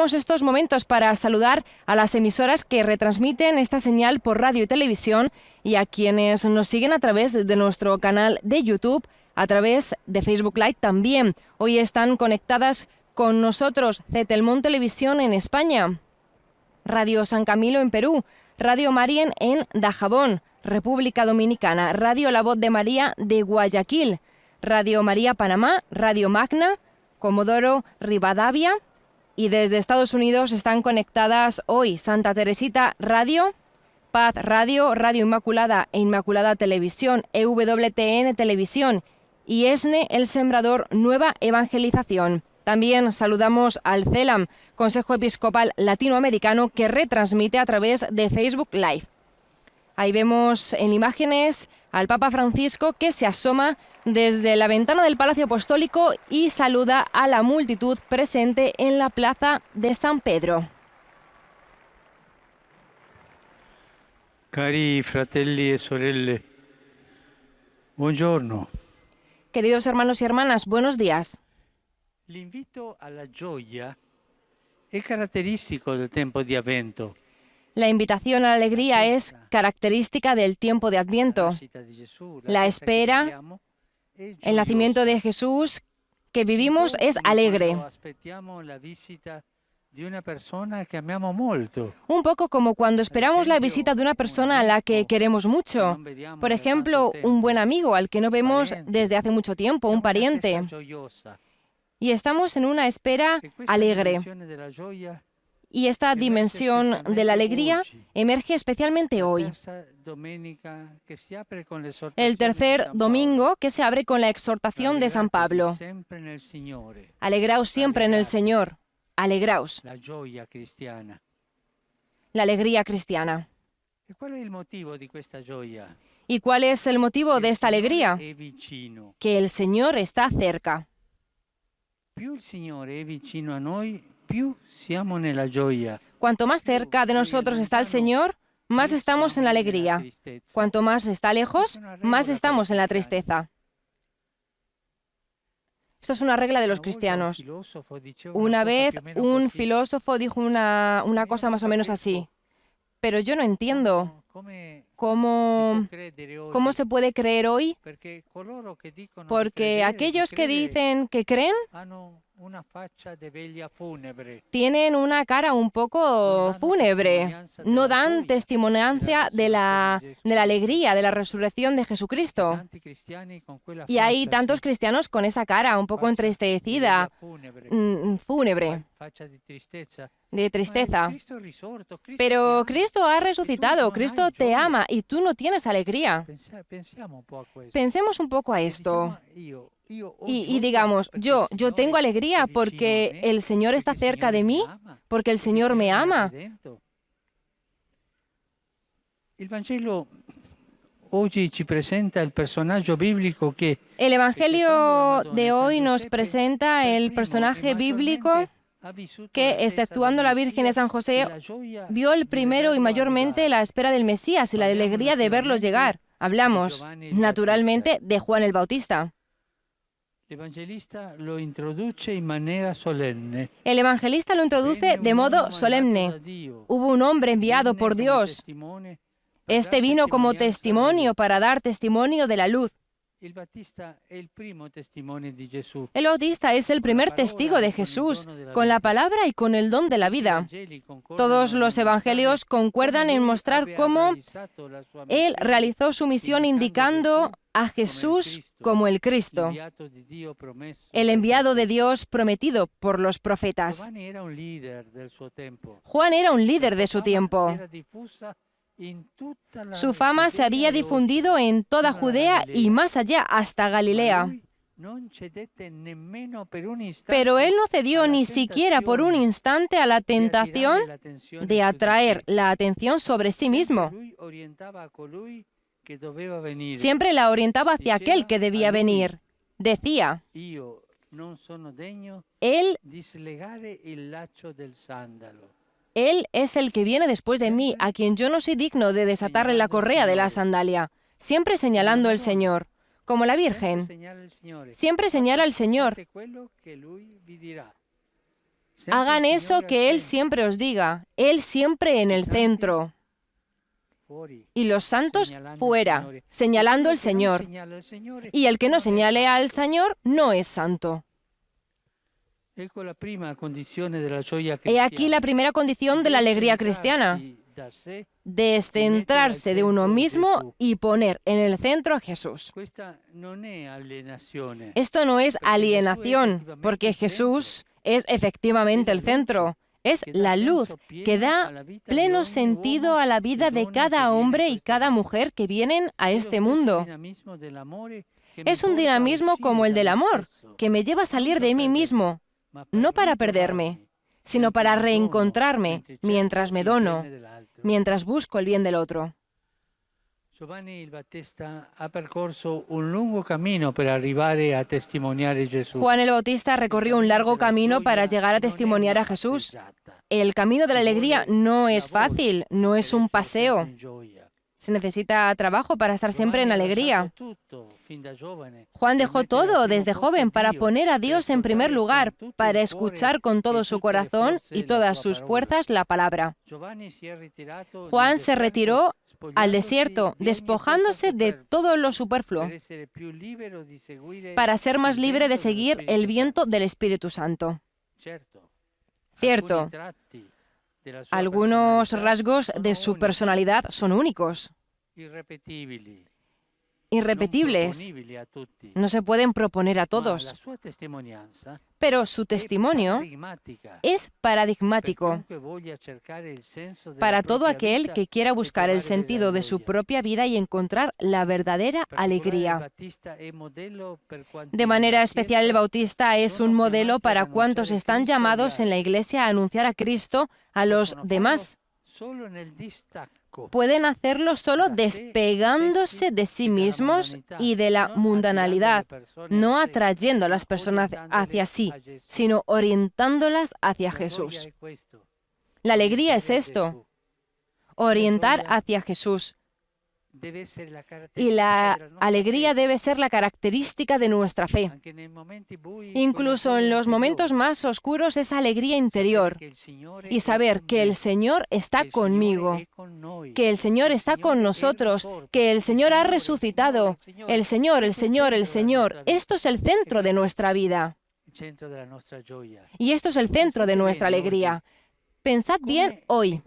aprovechamos estos momentos para saludar a las emisoras que retransmiten esta señal por radio y televisión y a quienes nos siguen a través de nuestro canal de YouTube, a través de Facebook Live también. Hoy están conectadas con nosotros Cetelmont Televisión en España, Radio San Camilo en Perú, Radio Marien en Dajabón, República Dominicana, Radio La Voz de María de Guayaquil, Radio María Panamá, Radio Magna, Comodoro Rivadavia, y desde Estados Unidos están conectadas hoy Santa Teresita Radio, Paz Radio, Radio Inmaculada e Inmaculada Televisión, EWTN Televisión y ESNE El Sembrador Nueva Evangelización. También saludamos al CELAM, Consejo Episcopal Latinoamericano, que retransmite a través de Facebook Live. Ahí vemos en imágenes al Papa Francisco que se asoma desde la ventana del Palacio Apostólico y saluda a la multitud presente en la plaza de San Pedro. Cari fratelli e sorelle, buongiorno. Queridos hermanos y hermanas, buenos días. L'invito alla gioia è caratteristico del tempo di Avvento. La invitación a la alegría es característica del tiempo de Adviento. La espera, el nacimiento de Jesús que vivimos es alegre. Un poco como cuando esperamos la visita de una persona a la que queremos mucho. Por ejemplo, un buen amigo al que no vemos desde hace mucho tiempo, un pariente. Y estamos en una espera alegre. Y esta dimensión de la alegría emerge especialmente hoy. El tercer domingo que se abre con la exhortación de San Pablo. Alegraos siempre en el Señor. Alegraos. La alegría cristiana. ¿Y cuál es el motivo de esta alegría? Que el Señor está cerca. Cuanto más cerca de nosotros está el Señor, más estamos en la alegría. Cuanto más está lejos, más estamos en la tristeza. Esto es una regla de los cristianos. Una vez un filósofo dijo una cosa más o menos así. Pero yo no entiendo cómo se puede creer hoy, porque aquellos que dicen que creen tienen una cara un poco fúnebre, no dan testimoniancia de la alegría, de la resurrección de Jesucristo. Y hay tantos cristianos con esa cara un poco entristecida, fúnebre, de tristeza. Pero Cristo ha resucitado, Cristo te ama y tú no tienes alegría. Pensemos un poco a esto. Y digamos, yo tengo alegría porque el Señor está cerca de mí, porque el Señor me ama. El Evangelio de hoy nos presenta el personaje bíblico que, exceptuando la Virgen de San José, vio el primero y mayormente la espera del Mesías y la alegría de verlo llegar. Hablamos, naturalmente, de Juan el Bautista. El evangelista lo introduce de modo solemne. Hubo un hombre enviado por Dios. Este vino como testimonio para dar testimonio de la luz. El Bautista es el primer testigo de Jesús, con la palabra y con el don de la vida. Todos los evangelios concuerdan en mostrar cómo él realizó su misión indicando a Jesús como el Cristo, el enviado de Dios prometido por los profetas. Juan era un líder de su tiempo. Su fama se había difundido en toda Judea y más allá, hasta Galilea. Pero él no cedió ni siquiera por un instante a la tentación de atraer la atención sobre sí mismo. Siempre la orientaba hacia aquel que debía venir. Decía, Él es el que viene después de mí, a quien yo no soy digno de desatarle la correa de la sandalia. Siempre señalando al Señor, como la Virgen. Siempre señala al Señor. Hagan eso que Él siempre os diga, Él siempre en el centro. Y los santos fuera, señalando al Señor. Y el que no señale al Señor no es santo. He aquí la primera condición de la alegría cristiana: descentrarse de uno mismo y poner en el centro a Jesús. Esto no es alienación, porque Jesús es efectivamente el centro. Es la luz que da pleno sentido a la vida de cada hombre y cada mujer que vienen a este mundo. Es un dinamismo como el del amor, que me lleva a salir de mí mismo, no para perderme, sino para reencontrarme mientras me dono, mientras busco el bien del otro. Giovanni il Battista ha percorso un lungo camino per arrivare a testimoniare Gesù. Juan el Bautista recorrió un largo camino para llegar a testimoniar a Jesús. El camino de la alegría no es fácil, no es un paseo. Se necesita trabajo para estar siempre en alegría. Juan dejó todo desde joven para poner a Dios en primer lugar, para escuchar con todo su corazón y todas sus fuerzas la palabra. Juan se retiró al desierto, despojándose de todo lo superfluo, para ser más libre de seguir el viento del Espíritu Santo. Cierto, algunos rasgos de su personalidad son únicos, irrepetibles, no se pueden proponer a todos, pero su testimonio es paradigmático para todo aquel que quiera buscar el sentido de su propia vida y encontrar la verdadera alegría. De manera especial, el Bautista es un modelo para cuantos están llamados en la Iglesia a anunciar a Cristo a los demás. Pueden hacerlo solo despegándose de sí mismos y de la mundanalidad, no atrayendo a las personas hacia sí, sino orientándolas hacia Jesús. La alegría es esto, orientar hacia Jesús. Y la alegría debe ser la característica de nuestra fe. Incluso en los momentos más oscuros, esa alegría interior y saber que el Señor está conmigo, que el Señor está con nosotros, que el Señor ha resucitado, el Señor, el Señor, el Señor. Esto es el centro de nuestra vida. Y esto es el centro de nuestra alegría. Pensad bien hoy,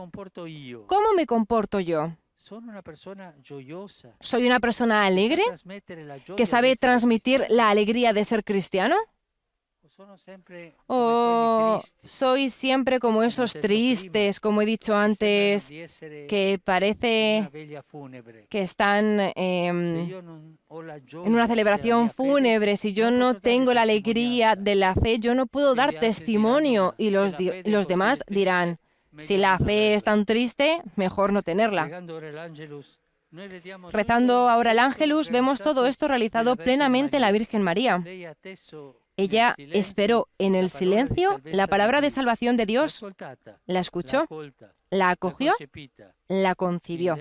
¿cómo me comporto yo? ¿Soy una persona alegre que sabe transmitir la alegría de ser cristiano? ¿O soy siempre como esos tristes, como he dicho antes, que parece que están en una celebración fúnebre? Si yo no tengo la alegría de la fe, yo no puedo dar testimonio y los demás dirán: si la fe es tan triste, mejor no tenerla. Rezando ahora el Ángelus, vemos todo esto realizado plenamente en la Virgen María. Ella esperó en el silencio la palabra de salvación de Dios, la escuchó, la acogió, la concibió.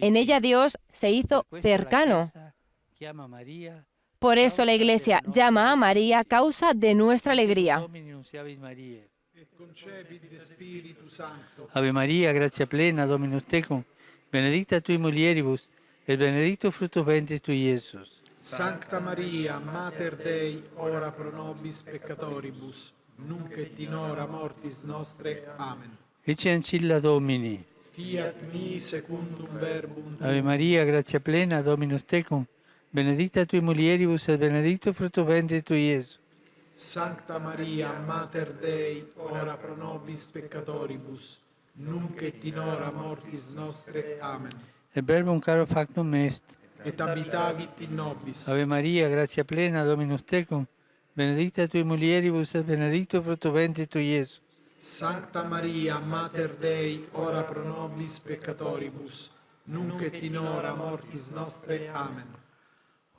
En ella Dios se hizo cercano. Por eso la Iglesia llama a María causa de nuestra alegría. Ave María, gracia plena, Dominus tecum, benedicta tui mulieribus, et benedictus fructus ventris tui, Iesus. Sancta Maria, Mater Dei, ora pro nobis peccatoribus, nunc et in hora mortis nostre. Amen. Ecce ancilla Domini. Fiat mi secundum verbum tuum. Ave Maria, gratia plena, Dominus tecum, benedicta tui mulieribus et benedictus fructus ventris tui, Iesus. Sancta Maria, Mater Dei, ora pro nobis peccatoribus, nunc et in hora mortis nostre. Amen. Et verbum caro factum est. Et habitavit in nobis. Ave Maria, gratia plena, Dominus tecum, benedicta tui mulieribus et benedictus fructus ventris tui, Iesus. Sancta Maria, Mater Dei, ora pro nobis peccatoribus, nunc et in hora mortis nostre. Amen.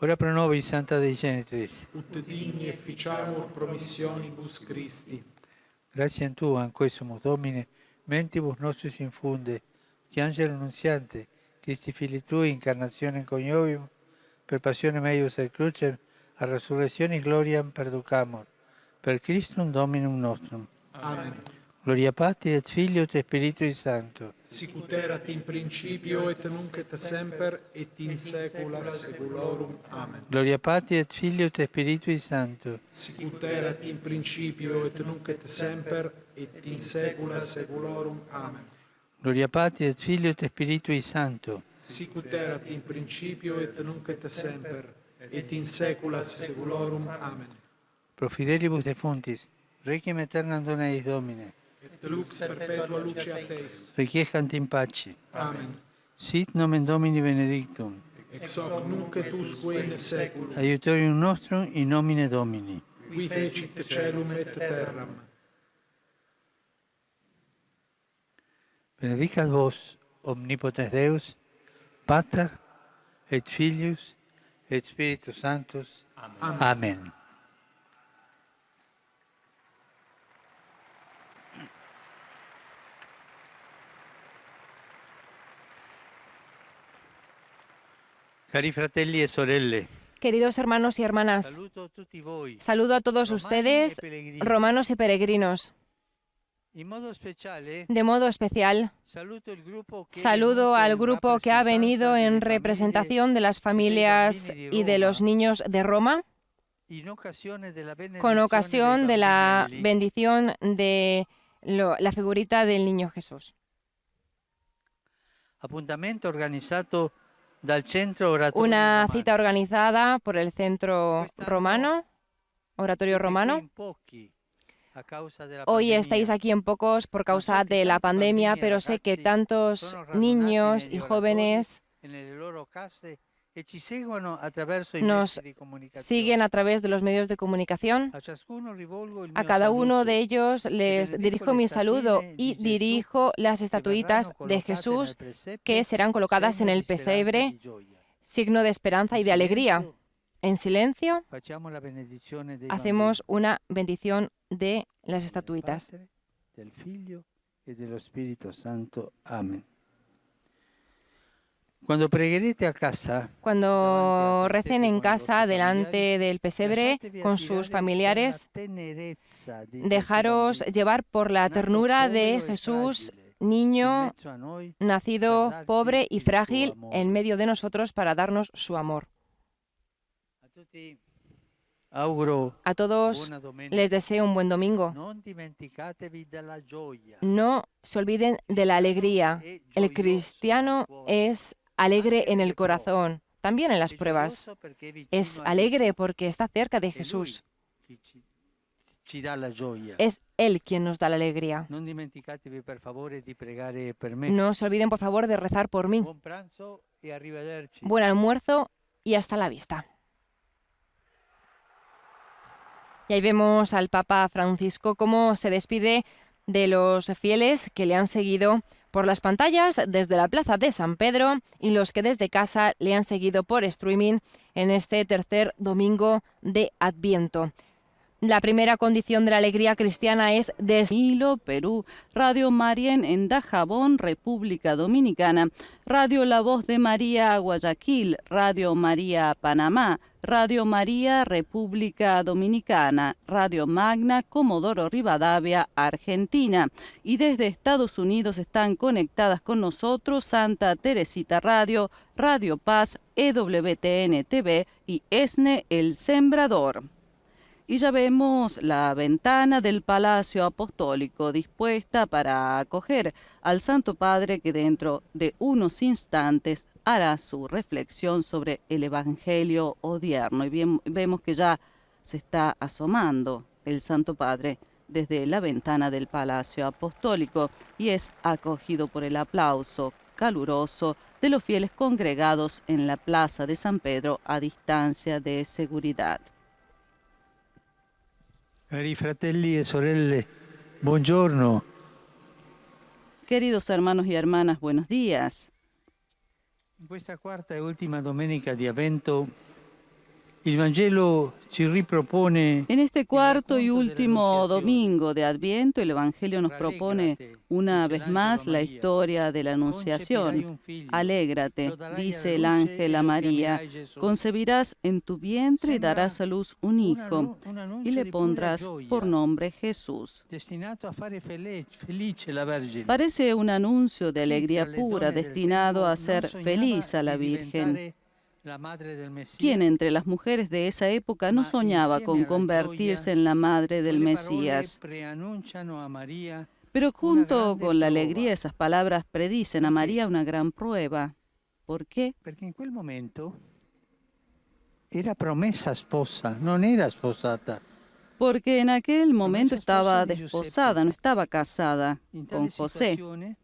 Ora pro nobis, Santa Dei Genitris. Ut digni efficiamur promissionibus Christi. Gratiam Tuam, quae sumus Domine, mentibus nostris infunde, che angelo nunziante, Christi Filii Tui, incarnationem coniovium, per passionem eius et crucem, a resurrectionis gloriam perducamur. Per Christum Dominum nostrum. Amen. Gloria Patri et Filio et Spiritui Sancto. Sicut erat in principio et nunc et semper et in saecula saeculorum. Amen. Gloria Patri et Filio et Spiritui Sancto. Sicut erat in principio et nunc et semper et in saecula saeculorum. Amen. Gloria Patri et Filio et Spiritui Sancto. Sicut erat in principio et nunc et semper et in saecula saeculorum. Amen. Pro fidelibus defuntis, requiem aeternam dona eis Domine. Et lux perpetua luce a teis. Requiescant in pace. Amen. Sit nomen Domini benedictum. Ex hoc nunc et usque in saeculum. Aiutorium nostrum in nomine Domini. Qui fecit celum et terram. Benedicat vos, omnipotens Deus, Pater et Filius et Spiritus Sanctus. Amen. Amen. Cari fratelli e sorelle, Queridos hermanos y hermanas, saluto tutti voi, saludo a todos romani ustedes, e pellegrini. romanos y peregrinos. In modo speciale, De modo especial, saluto al grupo que ha venido en representación de las familias y de los niños de Roma, con ocasión de la bendición de la figurita del niño Jesús. Appuntamento organizzato dal centro oratorio Una romano. cita organizada por el centro romano, oratorio romano. Hoy estáis aquí en pocos por causa de la pandemia, pero sé que tantos niños y jóvenes nos siguen a través de los medios de comunicación. A cada uno de ellos les dirijo mi saludo y dirijo las estatuitas de Jesús que serán colocadas en el pesebre, signo de esperanza y de alegría. En silencio, hacemos una bendición de las estatuitas. Del Figlio e dello Spirito Santo. Amén. Cuando pregherete a casa, Cuando recen en casa delante del pesebre con sus familiares, dejaros llevar por la ternura de Jesús, niño nacido pobre y frágil en medio de nosotros para darnos su amor. A todos les deseo un buen domingo. No se olviden de la alegría. El cristiano es alegre en el corazón, también en las pruebas. Es alegre porque está cerca de Jesús. Es Él quien nos da la alegría. No se olviden, por favor, de rezar por mí. Buen almuerzo y hasta la vista. Y ahí vemos al Papa Francisco cómo se despide de los fieles que le han seguido por las pantallas desde la Plaza de San Pedro y los que desde casa le han seguido por streaming en este tercer domingo de Adviento. La primera condición de la alegría cristiana es Hilo, Perú, Radio Marien en Dajabón, República Dominicana, Radio La Voz de María, Guayaquil, Radio María, Panamá, Radio María, República Dominicana, Radio Magna, Comodoro Rivadavia, Argentina. Y desde Estados Unidos están conectadas con nosotros Santa Teresita Radio, Radio Paz, EWTN TV y ESNE El Sembrador. Y ya vemos la ventana del Palacio Apostólico dispuesta para acoger al Santo Padre que dentro de unos instantes hará su reflexión sobre el Evangelio odierno. Y bien, vemos que ya se está asomando el Santo Padre desde la ventana del Palacio Apostólico y es acogido por el aplauso caluroso de los fieles congregados en la Plaza de San Pedro a distancia de seguridad. Cari fratelli e sorelle, buongiorno. Queridos hermanos y hermanas, buenos días. In questa quarta e ultima domenica di Avvento Il Vangelo ci ripropone En este cuarto y racconto último dell'Annunziazione. domingo de Adviento, el Evangelio nos propone Rallégrate, una dice vez l'angelo más a la Maria. historia de la Concepirai Anunciación. un figlio, Alégrate, lo darai dice alla el luce ángel e a lo María, chiamerai Gesù. concebirás en tu vientre y darás a Sembra luz un hijo un y annuncio le di pura pondrás por gioia, nombre Jesús. destinato a fare felice la Vergine. Parece un anuncio de Chi alegría tra le pura donne del destinado tempo a non hacer sognava feliz a la di Virgen. diventare la madre del Messia? ¿Quién entre las mujeres de esa época no Ma soñaba insieme con alla convertirse gioia, en la madre del quelle parole Mesías? preannunciano a Maria Pero una junto grande con la prova, alegría, esas palabras predicen a ¿Por qué? María una gran prueba. ¿Por qué? perché in quel momento era promessa sposa, non era sposata. Porque en aquel momento Promesa esposa estaba di desposada, Giuseppe. no estaba casada In con tale José. situazione,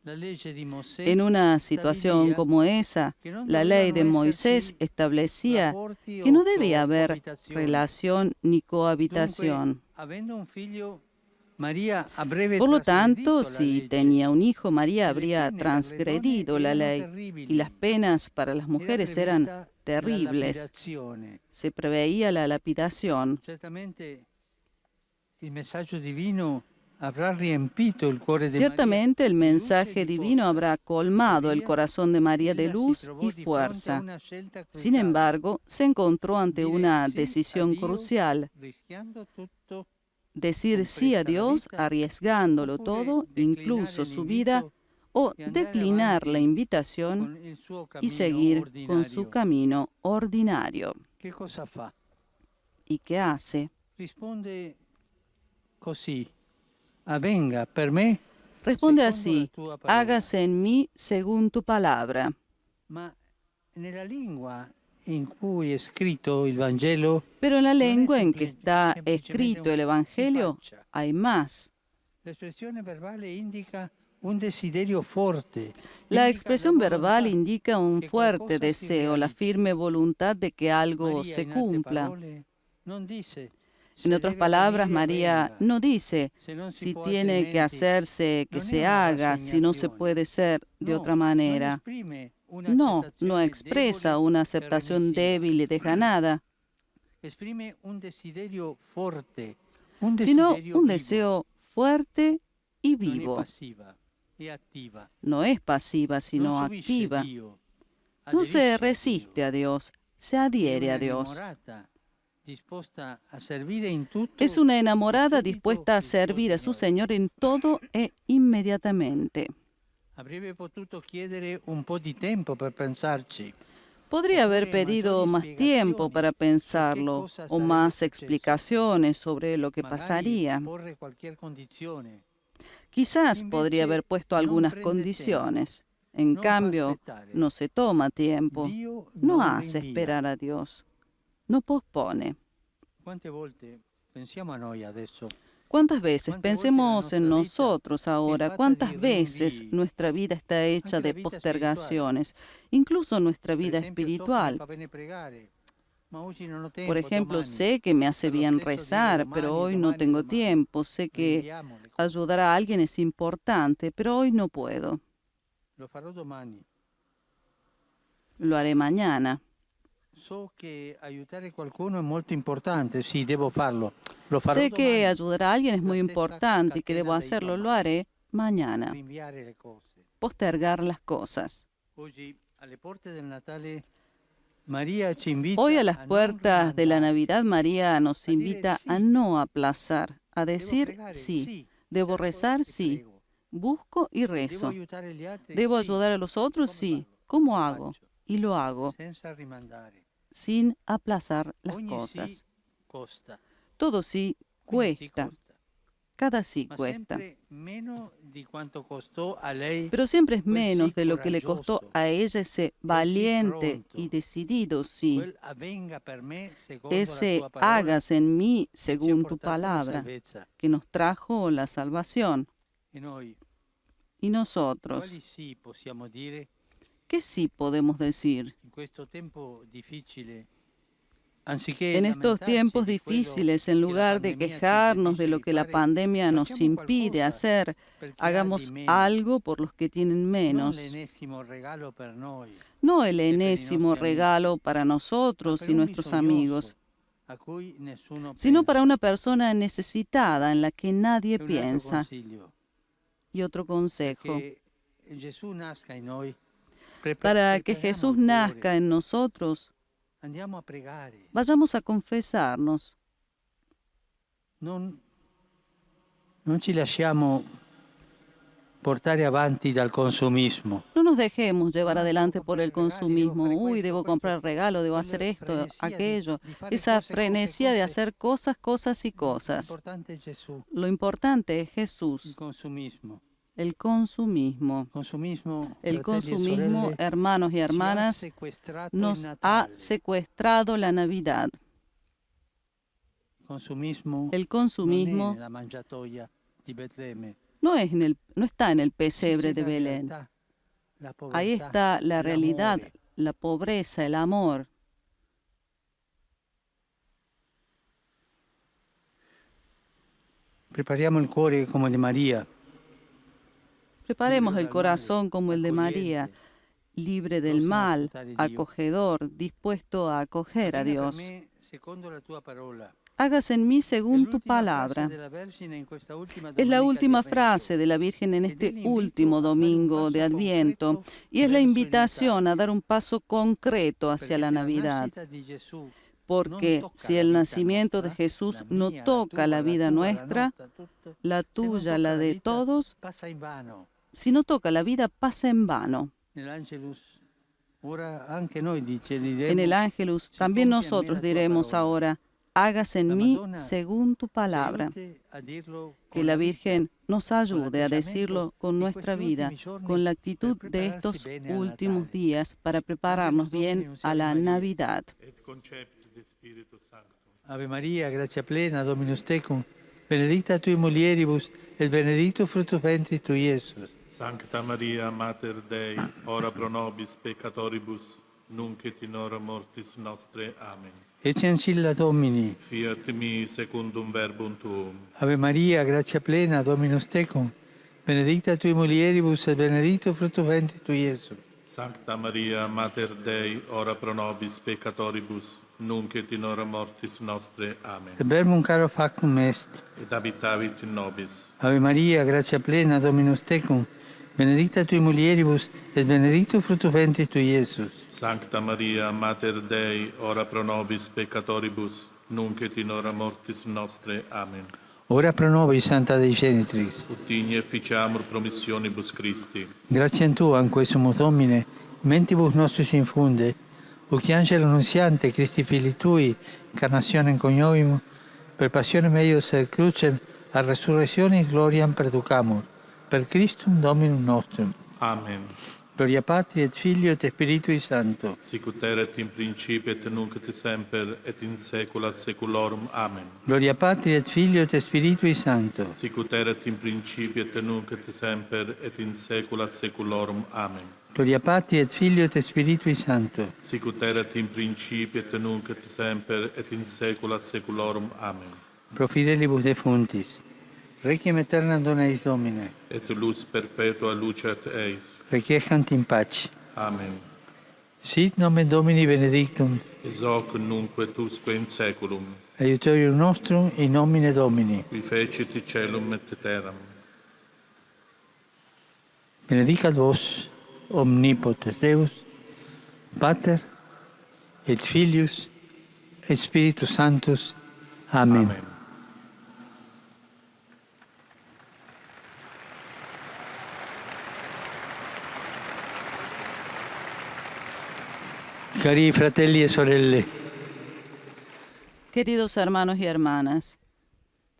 la legge di Mosè En una situación stabilia como esa, che non la ley dovevano de Moisés esserci establecía rapporti que no o debía haber coabitazione. relación ni Dunque, cohabitación. avendo un figlio, Maria avrebbe Por lo tanto, trasgredito la si legge tenía un hijo, María e le habría pene per le donne transgredido la erano ley y terribili. las penas para las Era mujeres eran prevista la terribles. lapidazione. Se preveía la lapidación. Certamente il messaggio divino avrà riempito il cuore di Maria Ciertamente el di luce e mensaje di divino forza. habrá colmado el Tuttavia, corazón de María de ella si luz trovò y di fronte a fuerza. una scelta Sin cruciale. embargo, se encontró ante Dire una sì a decisión Dio, crucial. rischiando tutto, Decir sí a compresa la Dios, vita, arriesgándolo oppure todo, declinare incluso su vida, l'invito o e andare declinar la avanti invitación con il suo y cammino seguir con su ordinario. camino ordinario. Che cosa fa? ¿Y qué hace? Risponde così: avvenga per me Responde secondo la así: tua parola. hágase en mí según tu palabra. Ma nella lingua in cui è scritto il Vangelo Pero en la non è lengua en que está semplicemente escrito el un si Evangelio faccia. hay más. L'espressione verbale indica un desiderio forte. La indica expresión la verbal volontà indica un che fuerte qualcosa si deseo, la realizzi. firme voluntad de que algo Maria, se in altre cumpla. parole, non dice En se otras deve palabras, avvenire, María avvenga. no dice Se non si si può tiene que altrimenti, hacerse, que non è se una haga, si no se rassegnazione. puede ser de No, otra non manera. esprime No, un'accettazione no expresa debole una e aceptación remissiva. débil y desganada, Esprime un desiderio forte, un sino desiderio un vivo. deseo fuerte y Non è vivo. passiva, è attiva. No es pasiva, sino non subisce activa. Dio, No se aderisce a resiste Dio. a Dios, se È adhiere a una Dios. innamorata, disposta a servire in tutto Es una enamorada subito dispuesta a il suo servir a su Signore. Señor en todo e inmediatamente. Avrebbe potuto chiedere un po' di tempo per pensarci. Podría haber Oppure pedido maggiori más tiempo spiegazioni para su che pensarlo cosa o sarebbe más successo. explicaciones sobre lo que Magari pasaría. porre qualche condizione. Quizás podría Invece haber puesto non algunas prende condiciones. En non fa cambio, aspettare. no se toma tiempo, Dio no non hace rinvia. esperar a Dios, no pospone. Quante volte pensiamo a noi adesso? ¿Cuántas veces? ¿Cuántas veces Pensemos la en nuestra vida nosotros ahora. es fatta ¿Cuántas di veces rinvii? nuestra vida está hecha Anche la de vita postergaciones? Incluso nuestra Per vida esempio, so che mi espiritual. fa bene pregare, ma oggi non ho Por tempo, ejemplo, domani. sé que me hace Per lo bien stesso dire rezar, pero domani, hoy no domani, tengo domani. tiempo. Sé que Rinviamo le cose. ayudar a alguien es importante, pero hoy no puedo. Lo farò domani. Lo haré mañana. So che aiutare qualcuno è molto importante, sì, devo farlo. Lo farò Sé que domani. ayudar a alguien es La muy stessa importante y que debo catena dei hacerlo. Lo domani. haré mañana. Rinviare le cose. Postergar las cosas. Oggi alle porte del Natale Maria ci invita Hoy a a las non puertas de la rimandare. Navidad, María nos A dire invita a sì. no aplazar, a Devo decir pregare? sí. Sì. Debo Cerco rezar, e sí. prego. Busco y Devo rezo. aiutare gli altri? Debo Sì. ayudar a los otros, Come sí. farlo? ¿Cómo Lo hago? faccio, Y lo hago, senza rimandare. sin aplazar las Ogni sì cosas. costa. Todo sí Quindi sì cuesta. costa. Cada sí Ma cuesta. sempre meno di quanto costò a lei Pero siempre es quel menos sì de lo que le costó coraggioso, a ella ese valiente pronto, y decidido sí. quel avvenga per me secondo la Ese tua parola, hágase en mí che ci ha según tu portato la palabra, salvezza. que nos trajo la salvación. E noi Y nosotros, quali sì possiamo dire ¿qué sí podemos decir? in questo tempo difficile? Anziché En estos lamentarci tiempos di quello difíciles, en che la lugar de pandemia ci quejarnos de impedisce lo di que la fare, pandemia nos facciamo impide qualcosa hacer, per chi ha di hagamos meno. algo por los que tienen Non menos. l'ennesimo regalo per noi, no el enésimo regalo para nosotros y nuestros amigos, sino para una persona necesitada en la que nadie piensa. Y otro consejo, para que Jesús nazca en nosotros, vayamos a confesarnos. Non ci lasciamo portare avanti dal consumismo. No nos dejemos llevar adelante por el consumismo. Uy, debo comprar regalo, debo hacer esto, aquello. Esa frenesía de hacer cosas, cosas y cosas. Lo importante es Jesús. El consumismo. El consumismo, hermanos y hermanas, nos ha secuestrado la Navidad. El consumismo no está en el pesebre de Belén. Ahí está la realidad, la pobreza, el amor. Prepariamo il cuore come el de María. Preparemos el corazón como el de María, libre del mal, acogedor, dispuesto a acoger a Dios. Hágase en mí según tu palabra. Es la última frase de la Virgen en este último domingo de Adviento y es la invitación a dar un paso concreto hacia la Navidad. Porque si el nacimiento de Jesús no toca la vida nuestra, la tuya, la de todos, si no toca la vida, pasa en vano. En el Ángelus también nosotros diremos ahora, hágase en mí según tu palabra. Que la Virgen nos ayude a decirlo con nuestra vida, con la actitud de estos últimos días para prepararnos bien a la Navidad. Ave María, gracia plena, Dominus tecum, benedicta tui mulieribus, et benedictus fructus ventris tui, Iesus. Sancta Maria, Mater Dei, ora pro nobis peccatoribus, nunc et in hora mortis nostre. Amen. Ecce ancilla Domini. Fiat mi secundum verbum tuum. Ave Maria, gratia plena, Dominus tecum, benedicta tui mulieribus, et benedictus fructus ventris tui, Iesus. Sancta Maria, Mater Dei, ora pro nobis peccatoribus, nunc et in hora mortis nostre. Amen. Et verbum caro factum est. Et habitavit in nobis. Ave Maria, gratia plena, Dominus tecum, benedicta tui mulieribus, et benedictus fructus ventris tui, Iesus. Sancta Maria, Mater Dei, ora pro nobis peccatoribus, nunc et in hora mortis nostre. Amen. Ora pro nobis, Santa Dei Genitrix. Ut igne efficiamur promissionibus Christi. Gratiam Tuam, quae sumus Domine, mentibus nostris infunde, uc angelo nuntiante, Christi Filii Tui, incarnationem coniovimus, per passionem eius et crucem, a resurrectionis gloriam perducamur. Per Christum Dominum nostrum. Amen. Gloria Patri et Filio et Spiritui Sancto. Sic ut erat in principio et nunc et semper et in saecula saeculorum. Amen. Gloria Patri et Filio et Spiritui Sancto. Sic ut erat in principio et nunc et semper et in saecula saeculorum. Amen. Gloria Patri et Filio et Spiritui Sancto. Sic ut erat in principio et nunc et semper et in saecula saeculorum. Amen. Pro fidelibus defuntis. Requiem aeternam dona eis Domine. Et lux perpetua luceat eis. Requiescant in pace. Amen. Sit nomen Domini benedictum. Ex hoc nunc et usque in saeculum. Aiutorium nostrum in nomine Domini. Qui fecit caelum et terram. Benedicat vos, omnipotens Deus, Pater, et Filius, et Spiritus Sanctus. Amen. Amen. Cari fratelli e sorelle, Queridos hermanos y hermanas,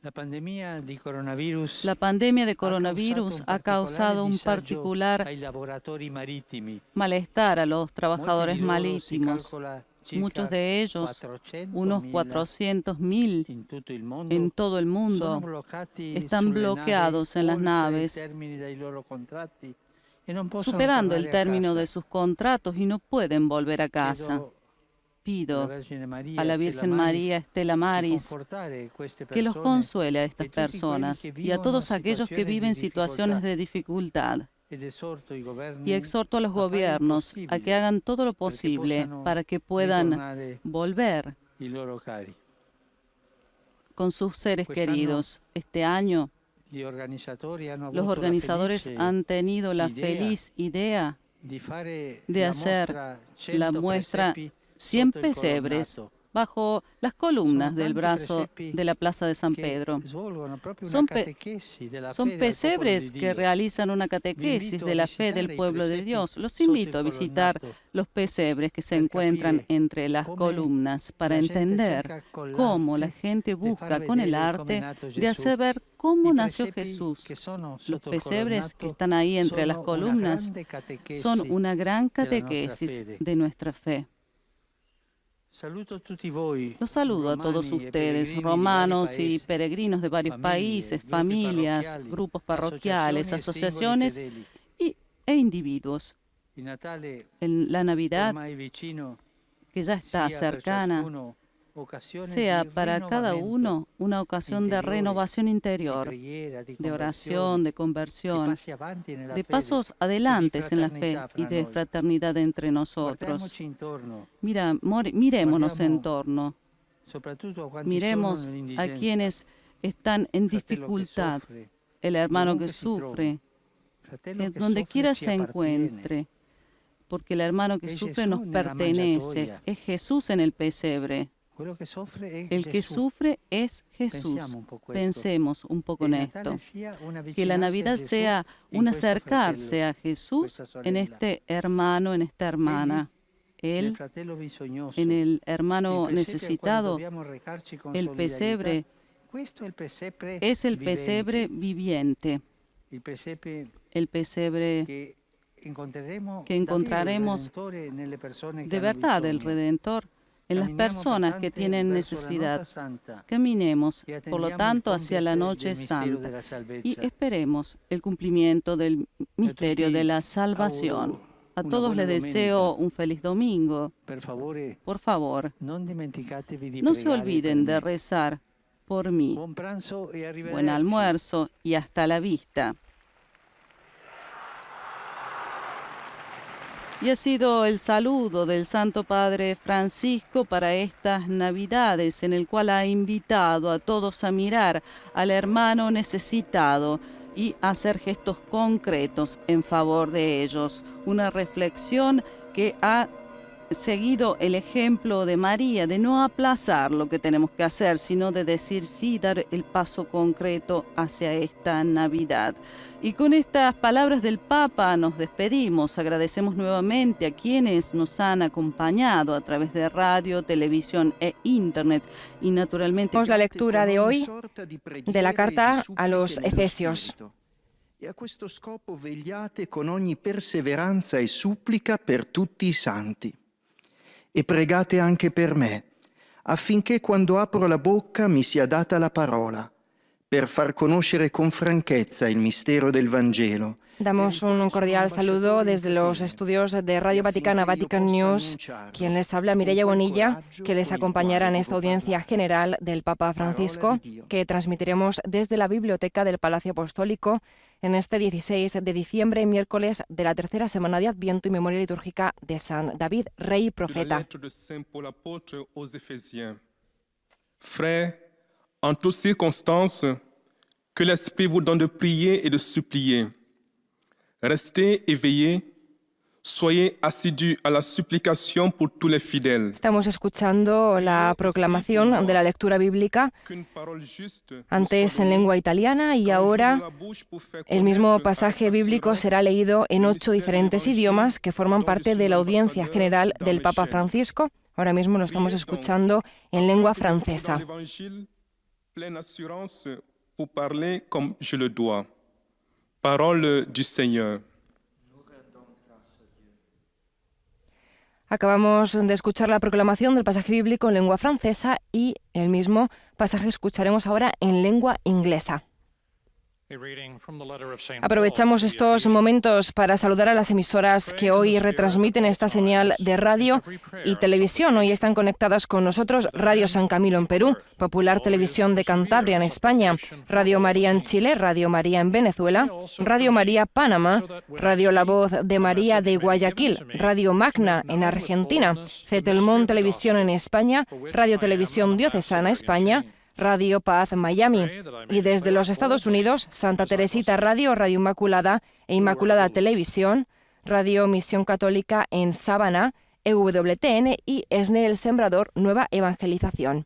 la pandemia de coronavirus ha causado un particular ai lavoratori marittimi. malestar a los trabajadores Molti di loro si marítimos. calcola circa Muchos de ellos, 400.000 unos 400.000 in tutto il mondo, en todo el sono mundo, bloccati están sulle bloqueados en las oltre i naves, termini dei loro contratti e non possono superando el tornare a término casa. de sus contratos y no pueden volver a casa. Pido a la Virgen María Estela Maris que los consuele a estas personas y a todos aquellos que viven situaciones de dificultad. Y exhorto a los gobiernos a que hagan todo lo posible para que puedan volver con sus seres queridos. Este año, los organizadores han tenido la feliz idea de hacer la muestra 100 pesebres bajo las columnas del brazo de la Plaza de San Pedro. Son pesebres que realizan una catequesis de la fe del pueblo de Dios. Los invito a visitar los pesebres que se encuentran entre las columnas para entender cómo la gente busca con el arte de hacer ver cómo nació Jesús. Los pesebres que están ahí entre las columnas son una gran catequesis de nuestra fe. Los saludo a todos ustedes, romanos y peregrinos de varios países, familias, grupos parroquiales, asociaciones e individuos. En la Navidad, que ya está cercana, sea para cada uno una ocasión de renovación interior, de oración, de conversión, de pasos adelantes en la fe y de fraternidad entre nosotros. Mirémonos en torno. Miremos a quienes están en dificultad, el hermano que sufre, donde quiera se encuentre, porque el hermano que sufre nos pertenece, es Jesús en el pesebre. El que sufre es Jesús. Pensemos un poco en esto. Que la Navidad sea un acercarse a Jesús en este hermano, en esta hermana. Él, en el hermano necesitado, el pesebre es el pesebre viviente. El pesebre que encontraremos de verdad el Redentor en las personas que tienen necesidad. Caminemos, por lo tanto, hacia la noche santa y esperemos el cumplimiento del misterio de la salvación. A todos les deseo un feliz domingo. Por favor, no se olviden de rezar por mí. Buen almuerzo y hasta la vista. Y ha sido el saludo del Santo Padre Francisco para estas Navidades, en el cual ha invitado a todos a mirar al hermano necesitado y a hacer gestos concretos en favor de ellos. Una reflexión que ha seguido el ejemplo de María, de no aplazar lo que tenemos que hacer, sino de decir sí, dar el paso concreto hacia esta Navidad. Y con estas palabras del Papa nos despedimos. Agradecemos nuevamente a quienes nos han acompañado a través de radio, televisión e internet. Y naturalmente la lectura de hoy de la carta a los Efesios. E a questo scopo vegliate con ogni perseveranza e supplica per tutti i santi. E pregate anche per me, affinché quando apro la bocca mi sia data la parola, per far conoscere con franchezza il mistero del Vangelo. Damos un cordial saludo desde los estudios de Radio Vaticana, Vatican News. Quien les habla, Mireia Bonilla, que les acompañará en esta audiencia general del Papa Francisco, que transmitiremos desde la Biblioteca del Palacio Apostólico en este 16 de diciembre, miércoles de la tercera semana de Adviento y memoria litúrgica de San David, Rey y Profeta. Frères, en toutes circonstances, que l'Esprit vous donne de prier et de supplier. Restez éveillés, soyez assidus à la supplication pour tous les fidèles. Estamos escuchando la proclamación de la lectura bíblica, antes en lengua italiana y ahora el mismo pasaje bíblico será leído en 8 diferentes idiomas que forman parte de la audiencia general del Papa Francisco. Ahora mismo lo estamos escuchando en lengua francesa. Pleine assurance pour parler comme je le dois. Parole du Seigneur. Acabamos de escuchar la proclamación del pasaje bíblico en lengua francesa y el mismo pasaje escucharemos ahora en lengua inglesa. Aprovechamos estos momentos para saludar a las emisoras que hoy retransmiten esta señal de radio y televisión. Hoy están conectadas con nosotros Radio San Camilo en Perú, Popular Televisión de Cantabria en España, Radio María en Chile, Radio María en Venezuela, Radio María Panamá, Radio La Voz de María de Guayaquil, Radio Magna en Argentina, Cetelmón Televisión en España, Radio Televisión Diocesana España, Radio Paz Miami, y desde los Estados Unidos, Santa Teresita Radio, Radio Inmaculada e Inmaculada Televisión, Radio Misión Católica en Sabana, EWTN y ESNE El Sembrador Nueva Evangelización.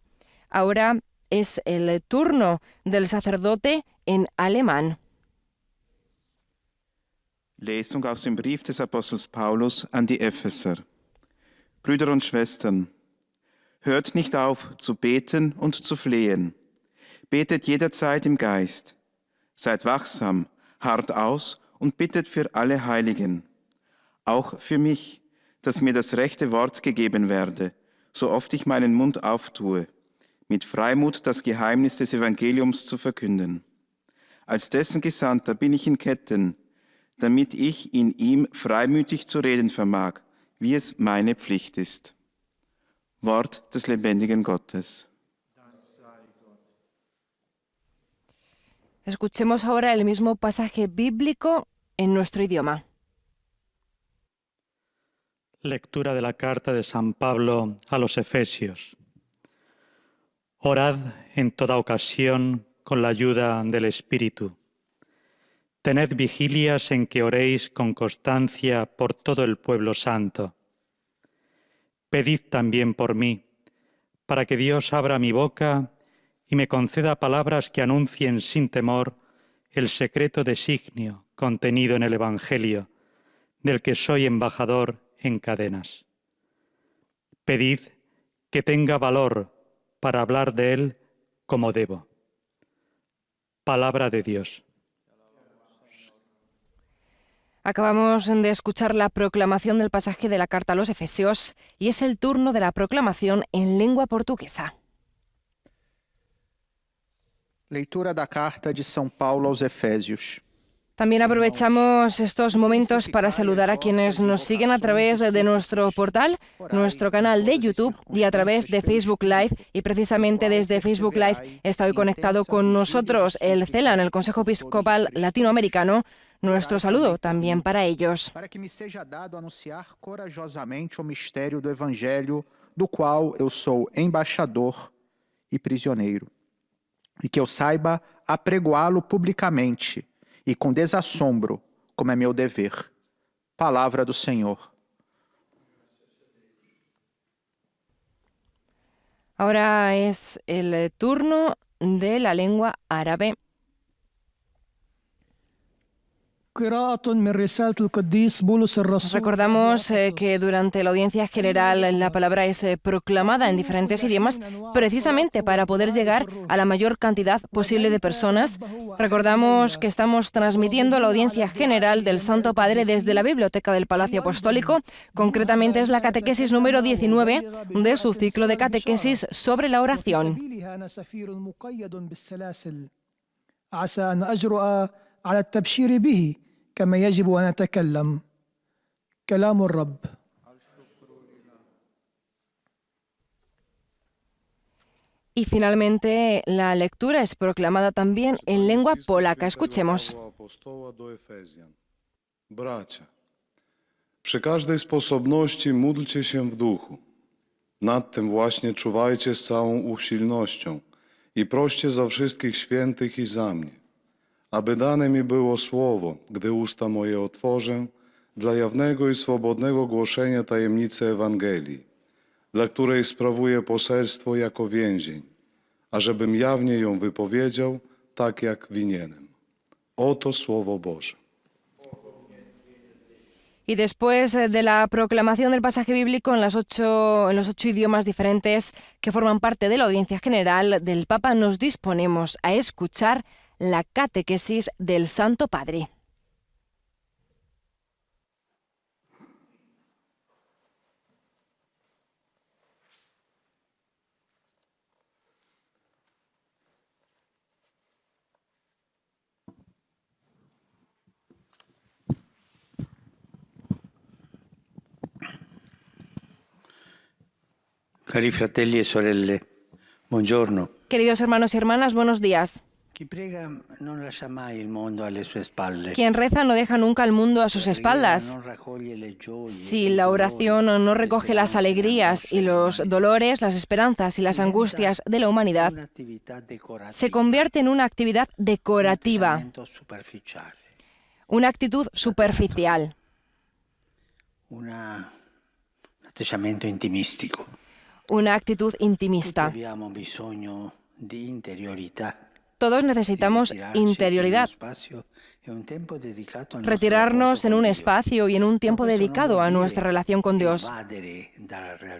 Ahora es el turno del sacerdote en alemán. Lesung aus dem Brief des Apostels Paulus an die Epheser. Brüder und Schwestern, hört nicht auf zu beten und zu flehen. Betet jederzeit im Geist. Seid wachsam, harrt aus und bittet für alle Heiligen. Auch für mich, dass mir das rechte Wort gegeben werde, so oft ich meinen Mund auftue, mit Freimut das Geheimnis des Evangeliums zu verkünden. Als dessen Gesandter bin ich in Ketten, damit ich in ihm freimütig zu reden vermag, wie es meine Pflicht ist. Wort des lebendigen Gottes. Escuchemos ahora el mismo pasaje bíblico en nuestro idioma. Lectura de la carta de San Pablo a los Efesios. Orad en toda ocasión con la ayuda del Espíritu. Tened vigilias en que oréis con constancia por todo el pueblo santo. Pedid también por mí, para que Dios abra mi boca y me conceda palabras que anuncien sin temor el secreto designio contenido en el Evangelio, del que soy embajador en cadenas. Pedid que tenga valor para hablar de él como debo. Palabra de Dios. Acabamos de escuchar la proclamación del pasaje de la carta a los Efesios y es el turno de la proclamación en lengua portuguesa. Leitura da carta de São Paulo aos Efésios. También aprovechamos estos momentos para saludar a quienes nos siguen a través de nuestro portal, nuestro canal de YouTube y a través de Facebook Live. Y precisamente desde Facebook Live está hoy conectado con nosotros el CELAN, el Consejo Episcopal Latinoamericano. Nuestro saludo también para ellos. Para que me seja dado anunciar corajosamente o mistério do Evangelho, do qual eu sou embaixador e prisioneiro, e que eu saiba apregoá-lo publicamente e com desassombro, como é meu dever. Palavra do Senhor. Ahora es el turno de la lengua árabe. Recordamos que durante la audiencia general la palabra es proclamada en diferentes idiomas precisamente para poder llegar a la mayor cantidad posible de personas. Recordamos que estamos transmitiendo la audiencia general del Santo Padre desde la Biblioteca del Palacio Apostólico. Concretamente es la catequesis número 19 de su ciclo de catequesis sobre la oración. كما يجب أن أتكلم كلام الرب. Y finalmente la lectura es proclamada también en lengua polaca. Escuchemos. Bracia, przy każdej sposobności módlcie się w duchu. Nad tym właśnie czuwajcie z całą usilnością i proście za wszystkich świętych i za mnie, aby dane mi było słowo, gdy usta moje otworzę, dla jawnego i swobodnego głoszenia tajemnicy Ewangelii, dla której sprawuję poselstwo jako więzień, ażebym jawnie ją wypowiedział, tak jak winienem. Oto Słowo Boże. Y después de la proclamación del pasaje bíblico en los 8 idiomas diferentes que forman parte de la audiencia general del Papa, nos disponemos a escuchar la catequesis del Santo Padre. Cari fratelli e sorelle, buongiorno. Queridos hermanos y hermanas, buenos días. Chi prega non lascia mai il mondo alle sue spalle. Quien reza no deja nunca al mundo a sus espaldas. Non raccoglie le gioie, Si la oración no recoge las alegrías y los dolores, las esperanzas y las angustias de la humanidad, un'attività decorativa, se convierte en una actividad decorativa, un atteggiamento superficiale, una actitud superficial, un atteggiamento intimistico. una actitud intimista. Abbiamo bisogno di interiorità. Todos necesitamos interioridad, retirarnos en un espacio y en un tiempo dedicado a nuestra relación con Dios.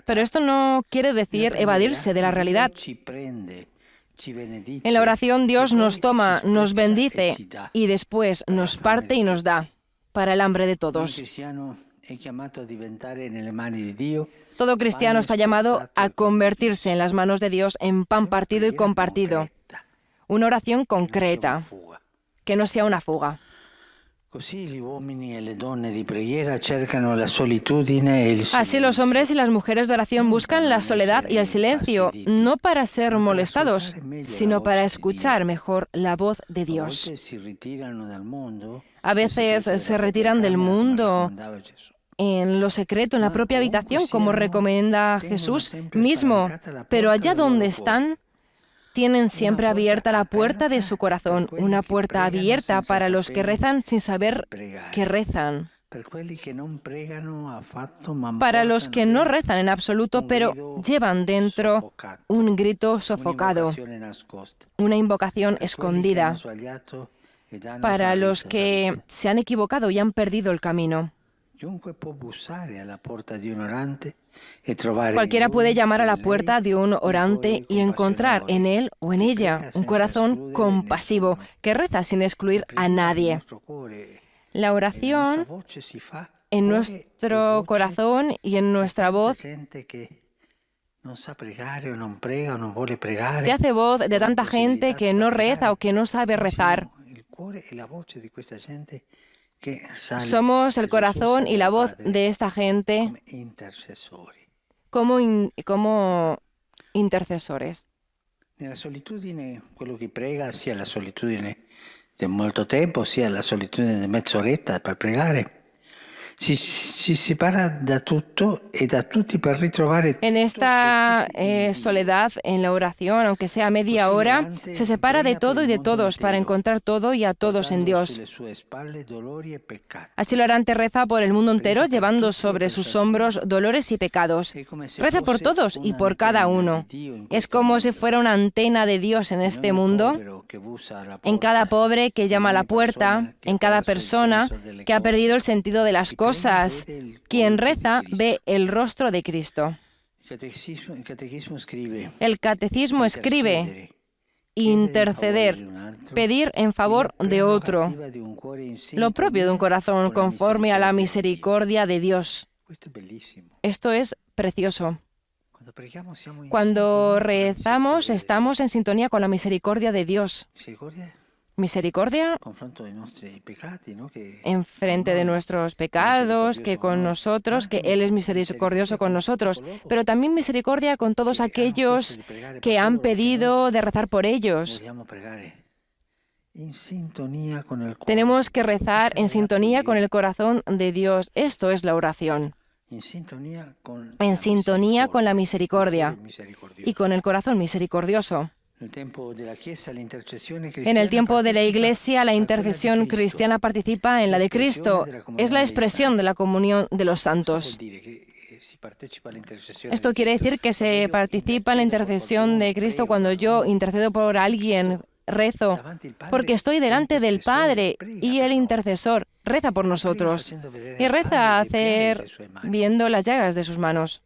Pero esto no quiere decir evadirse de la realidad. En la oración Dios nos toma, nos bendice y después nos parte y nos da para el hambre de todos. Todo cristiano está llamado a convertirse en las manos de Dios en pan partido y compartido. Una oración concreta, que no sea una fuga. Así los hombres y las mujeres de oración buscan la soledad y el silencio, no para ser molestados, sino para escuchar mejor la voz de Dios. A veces se retiran del mundo en lo secreto, en la propia habitación, como recomienda Jesús mismo, pero allá donde están, tienen siempre abierta la puerta de su corazón, una puerta abierta para los que rezan sin saber que rezan, para los que no rezan en absoluto, pero llevan dentro un grito sofocado, una invocación escondida, para los que se han equivocado y han perdido el camino. Cualquiera puede llamar a la puerta de un orante y encontrar en él o en ella un corazón compasivo que reza sin excluir a nadie. La oración en nuestro corazón y en nuestra voz se hace voz de tanta gente que no reza o que no sabe rezar. Somos el corazón y la voz de esta gente como intercesores. Nella solitudine, quello che prega, sia la solitudine di molto tempo, sia la solitudine di mezz'oretta per pregare, si separa da tutto e da tutti per ritrovare. En esta soledad, en la oración, aunque sea media hora, se separa de todo y de todos para encontrar todo y a todos en Dios. Así el orante reza por el mundo entero, llevando sobre sus hombros dolores y pecados. Reza por todos y por cada uno. Es como si fuera una antena de Dios en este mundo, en cada pobre que llama a la puerta, en cada persona que ha perdido el sentido de las cosas. Quien reza ve el rostro de Cristo. El catecismo escribe interceder, pedir en favor de otro, lo propio de un corazón conforme a la misericordia de Dios. Esto es precioso. Cuando rezamos estamos en sintonía con la misericordia de Dios. Misericordia en frente de nuestros pecados, que con nosotros, que Él es misericordioso con nosotros, pero también misericordia con todos aquellos que han pedido de rezar por ellos. Tenemos que rezar en sintonía con el corazón de Dios. Esto es la oración. En sintonía con la misericordia y con el corazón misericordioso. En el tiempo de la Iglesia, la intercesión cristiana participa en la de Cristo. Es la expresión de la comunión de los santos. Esto quiere decir que se participa en la intercesión de Cristo cuando yo intercedo por alguien, rezo, porque estoy delante del Padre y el intercesor reza por nosotros. Y reza viendo las llagas de sus manos.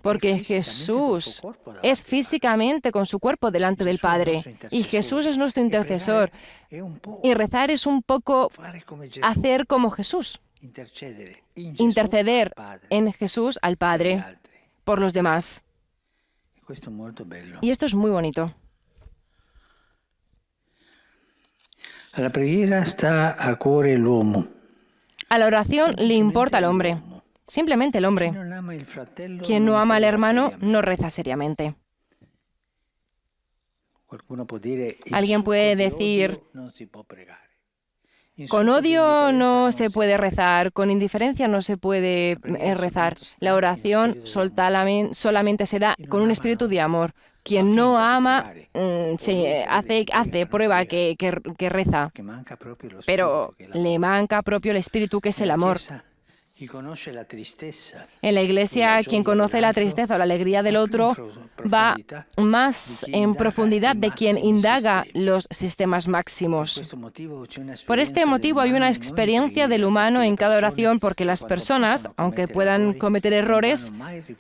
Porque Jesús es físicamente con su cuerpo delante del Padre y Jesús es nuestro intercesor. Y rezar es un poco hacer como Jesús, interceder en Jesús al Padre por los demás. Y esto es muy bonito. A la preghiera sta a cuore l'uomo. A la oración le importa al hombre. Simplemente el hombre. Quien no ama al hermano no reza seriamente. Alguien puede decir, con odio no se puede rezar, con indiferencia no se puede rezar. La oración solamente se da con un espíritu de amor. Quien no ama hace prueba que reza, pero le manca propio el espíritu que es el amor. En la Iglesia, quien conoce la tristeza o la alegría del otro va más en profundidad de quien indaga los sistemas máximos. Por este motivo hay una experiencia del humano en cada oración, porque las personas, aunque puedan cometer errores,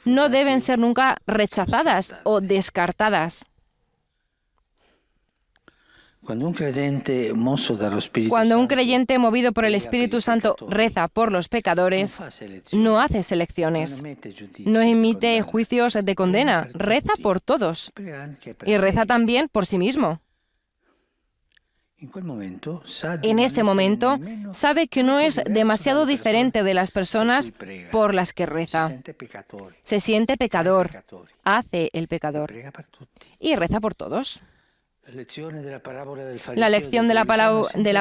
no deben ser nunca rechazadas o descartadas. Cuando un creyente movido por el Espíritu Santo reza por los pecadores, no hace selecciones, no emite juicios de condena, reza por todos y reza también por sí mismo. En ese momento, sabe que no es demasiado diferente de las personas por las que reza. Se siente pecador, hace el pecador y reza por todos. La lección de la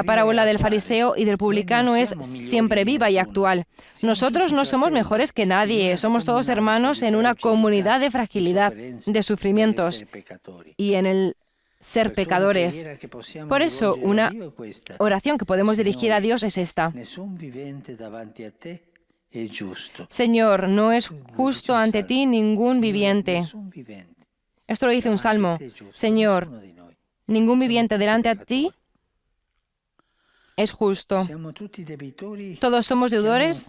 parábola del fariseo y del publicano es siempre viva y actual. Nosotros no somos mejores que nadie, somos todos hermanos en una comunidad de fragilidad, de sufrimientos y en el ser pecadores. Por eso, una oración que podemos dirigir a Dios es esta: Señor, no es justo ante ti ningún viviente. Esto lo dice un salmo. Señor, ningún viviente delante de ti es justo. Todos somos deudores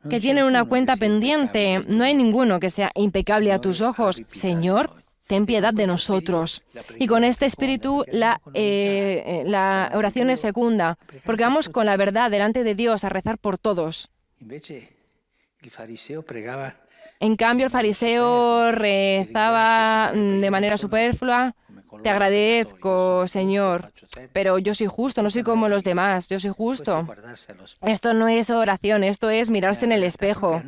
que tienen una cuenta pendiente. No hay ninguno que sea impecable a tus ojos. Señor, ten piedad de nosotros. Y con este espíritu la oración es fecunda, porque vamos con la verdad delante de Dios a rezar por todos. En cambio, el fariseo rezaba de manera superflua. Te agradezco, Señor, pero yo soy justo, no soy como los demás, yo soy justo. Esto no es oración, esto es mirarse en el espejo.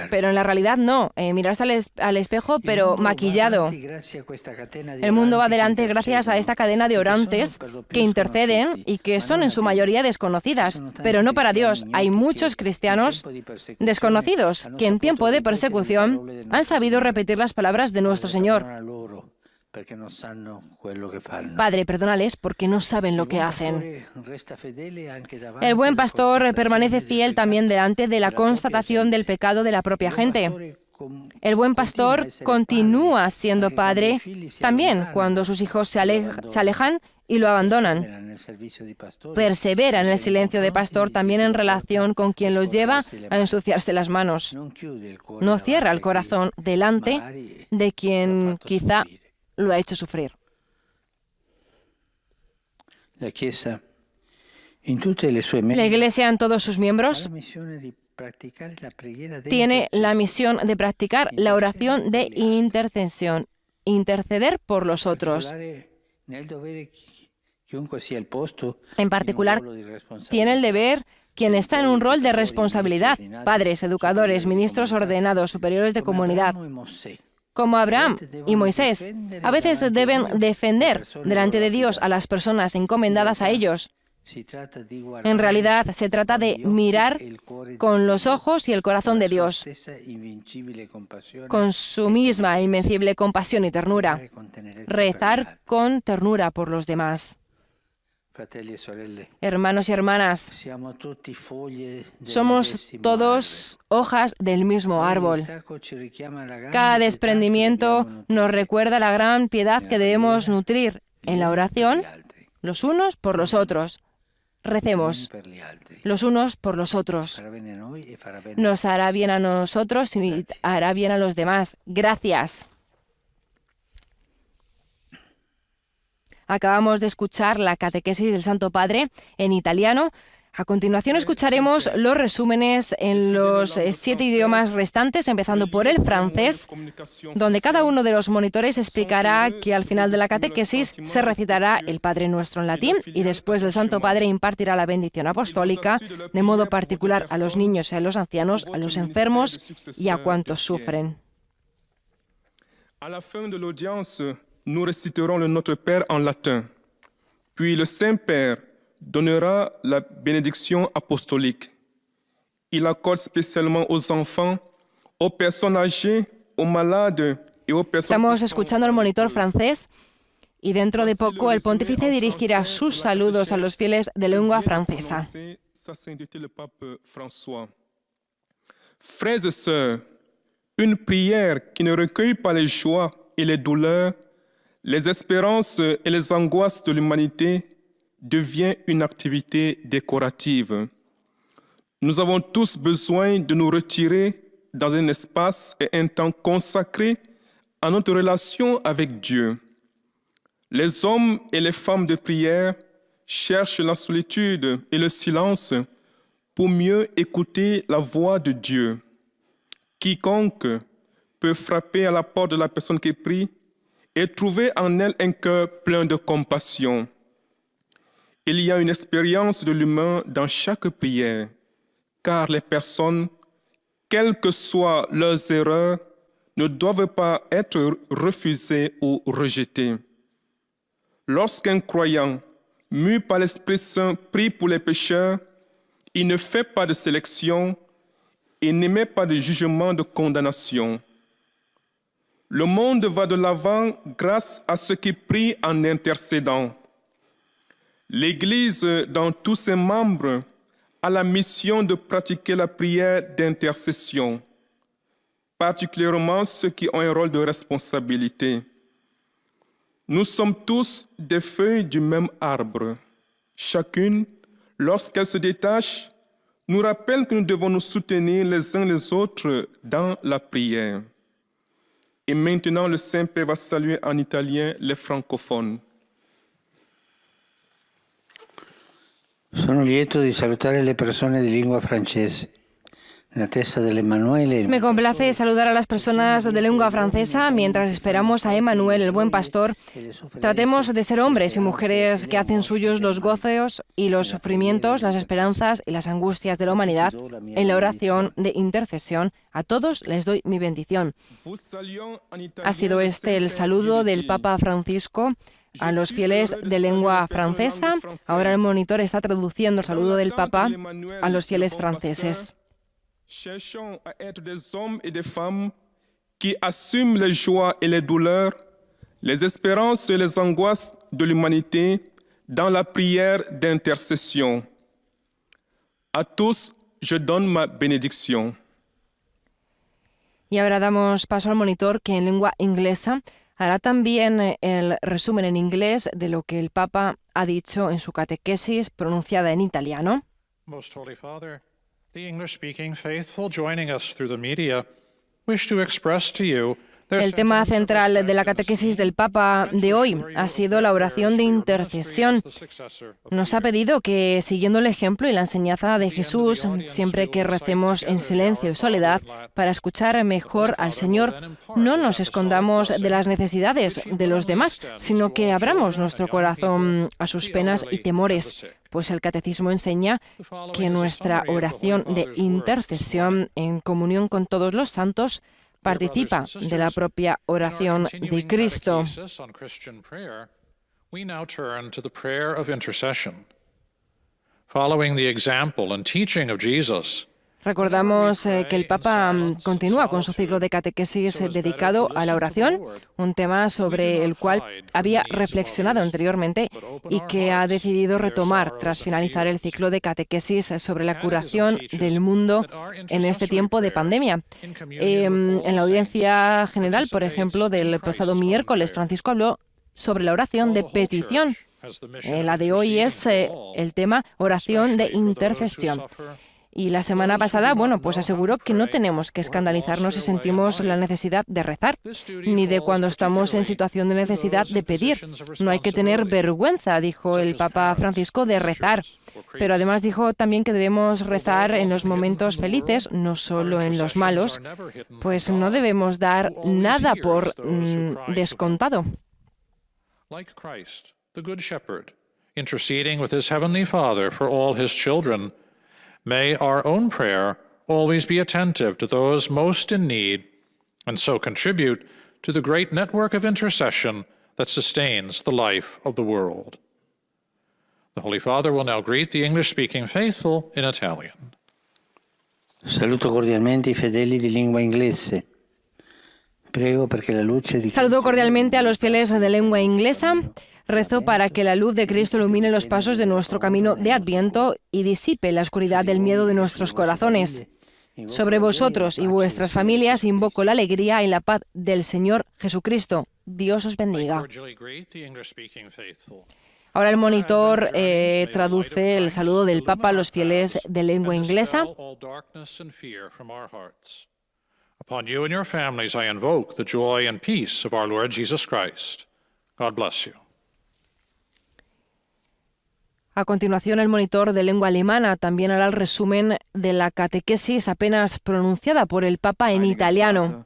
Pero en la realidad no, mirarse al espejo, pero maquillado. El mundo va adelante gracias a esta cadena de orantes que interceden y que son en su mayoría desconocidas, pero no para Dios. Hay muchos cristianos desconocidos que en tiempo de persecución han sabido repetir las palabras de nuestro Señor. Padre, perdónales porque no saben lo que hacen. El buen pastor permanece fiel también delante de la constatación del pecado de la propia gente. El buen pastor continúa siendo padre también cuando sus hijos se alejan y lo abandonan. Persevera en el silencio de pastor también en relación con quien los lleva a ensuciarse las manos. No cierra el corazón delante de quien quizá lo ha hecho sufrir. La Iglesia en todos sus miembros tiene la misión de practicar la oración de intercesión, interceder por los otros. En particular, tiene el deber quien está en un rol de responsabilidad: padres, educadores, ministros ordenados, superiores de comunidad. Como Abraham y Moisés, a veces deben defender delante de Dios a las personas encomendadas a ellos. En realidad, se trata de mirar con los ojos y el corazón de Dios, con su misma invencible compasión y ternura, rezar con ternura por los demás. Hermanos y hermanas, somos todos hojas del mismo árbol. Cada desprendimiento nos recuerda la gran piedad que debemos nutrir en la oración los unos por los otros. Recemos los unos por los otros. Nos hará bien a nosotros y hará bien a los demás. Gracias. Acabamos de escuchar la catequesis del Santo Padre en italiano. A continuación escucharemos los resúmenes en los 7 idiomas restantes, empezando por el francés, donde cada uno de los monitores explicará que al final de la catequesis se recitará el Padre Nuestro en latín y después el Santo Padre impartirá la bendición apostólica, de modo particular a los niños y a los ancianos, a los enfermos y a cuantos sufren. À la fin de l'audience, nous réciterons le Notre Père en latin. Puis le Saint-Père donnera la bénédiction apostolique. Il accorde spécialement aux enfants, aux personnes âgées, aux malades et aux personnes... Estamos escuchando el monitor francés y dentro de poco el pontífice dirigirá sus saludos a los fieles de lengua francesa. Frères et sœurs, une prière qui ne recueille pas les joies et les douleurs, les espérances et les angoisses de l'humanité devient une activité décorative. Nous avons tous besoin de nous retirer dans un espace et un temps consacré à notre relation avec Dieu. Les hommes et les femmes de prière cherchent la solitude et le silence pour mieux écouter la voix de Dieu. Quiconque peut frapper à la porte de la personne qui prie et trouver en elle un cœur plein de compassion. Il y a une expérience de l'humain dans chaque prière, car les personnes, quelles que soient leurs erreurs, ne doivent pas être refusées ou rejetées. Lorsqu'un croyant, mu par l'Esprit Saint, prie pour les pécheurs, il ne fait pas de sélection et n'émet pas de jugement de condamnation. Le monde va de l'avant grâce à ceux qui prient en intercédant. L'Église, dans tous ses membres, a la mission de pratiquer la prière d'intercession, particulièrement ceux qui ont un rôle de responsabilité. Nous sommes tous des feuilles du même arbre. Chacune, lorsqu'elle se détache, nous rappelle que nous devons nous soutenir les uns les autres dans la prière. Et maintenant, le Saint-Père va saluer en italien les francophones. Sono lieto di salutare le persone di lingua francese. Me complace saludar a las personas de lengua francesa mientras esperamos a Emmanuel, el buen pastor. Tratemos de ser hombres y mujeres que hacen suyos los gozos y los sufrimientos, las esperanzas y las angustias de la humanidad en la oración de intercesión. A todos les doy mi bendición. Ha sido este el saludo del Papa Francisco a los fieles de lengua francesa. Ahora el monitor está traduciendo el saludo del Papa a los fieles franceses. Cherchons à être des hommes et des femmes qui assument les joies et les douleurs, les espérances et les angoisses de l'humanité dans la prière d'intercession. À tous, je donne ma bénédiction. Y ahora damos paso al monitor que en lengua inglesa hará también el resumen en inglés de lo que el Papa ha dicho en su catequesis pronunciada en italiano. Most Holy Father, the English-speaking faithful joining us through the media wish to express to you El tema central de la catequesis del Papa de hoy ha sido la oración de intercesión. Nos ha pedido que, siguiendo el ejemplo y la enseñanza de Jesús, siempre que recemos en silencio y soledad, para escuchar mejor al Señor, no nos escondamos de las necesidades de los demás, sino que abramos nuestro corazón a sus penas y temores. Pues el catecismo enseña que nuestra oración de intercesión, en comunión con todos los santos, participa de la propia oración de Cristo. Following the example and teaching of Jesus, recordamos que el Papa continúa con su ciclo de catequesis dedicado a la oración, un tema sobre el cual había reflexionado anteriormente y que ha decidido retomar tras finalizar el ciclo de catequesis sobre la curación del mundo en este tiempo de pandemia. En la audiencia general, por ejemplo, del pasado miércoles, Francisco habló sobre la oración de petición. La de hoy es el tema oración de intercesión. Y la semana pasada, pues aseguró que no tenemos que escandalizarnos si sentimos la necesidad de rezar, ni de cuando estamos en situación de necesidad de pedir. No hay que tener vergüenza, dijo el Papa Francisco, de rezar. Pero además dijo también que debemos rezar en los momentos felices, no solo en los malos, pues no debemos dar nada por descontado. Like Christ, the Good Shepherd, interceding with his Heavenly Father for all his children, may our own prayer always be attentive to those most in need, and so contribute to the great network of intercession that sustains the life of the world. The Holy Father will now greet the English-speaking faithful in Italian. Saluto cordialmente I fedeli di lingua inglese. Saludo cordialmente a los fieles de lengua inglesa. Rezo para que la luz de Cristo ilumine los pasos de nuestro camino de Adviento y disipe la oscuridad del miedo de nuestros corazones. Sobre vosotros y vuestras familias invoco la alegría y la paz del Señor Jesucristo. Dios os bendiga. Ahora el monitor traduce el saludo del Papa a los fieles de lengua inglesa. Upon you and your families I invoke the joy and peace of our Lord Jesus Christ. God bless you. A continuación, el monitor de lengua alemana también hará el resumen de la catequesis apenas pronunciada por el Papa en italiano.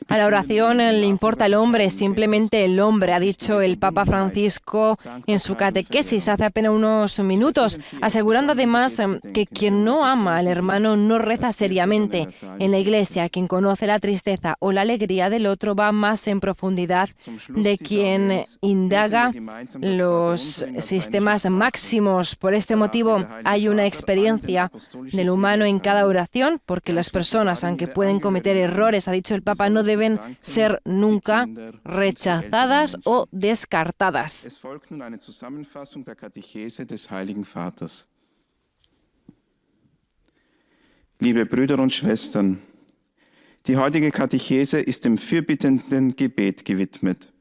A la oración le importa el hombre, simplemente el hombre, ha dicho el Papa Francisco en su catequesis hace apenas unos minutos, asegurando además que quien no ama al hermano no reza seriamente. En la Iglesia, quien conoce la tristeza o la alegría del otro va más en profundidad de quien indaga los sistemas máximos. Por este motivo, hay una experiencia del humano en cada oración, porque las personas, aunque pueden cometer errores, ha dicho el Papa, no deben ser nunca rechazadas o descartadas. Es folgt nun eine Zusammenfassung der Katechese des Heiligen Vaters. Liebe Brüder und Schwestern, die heutige Katechese ist dem fürbittenden Gebet gewidmet.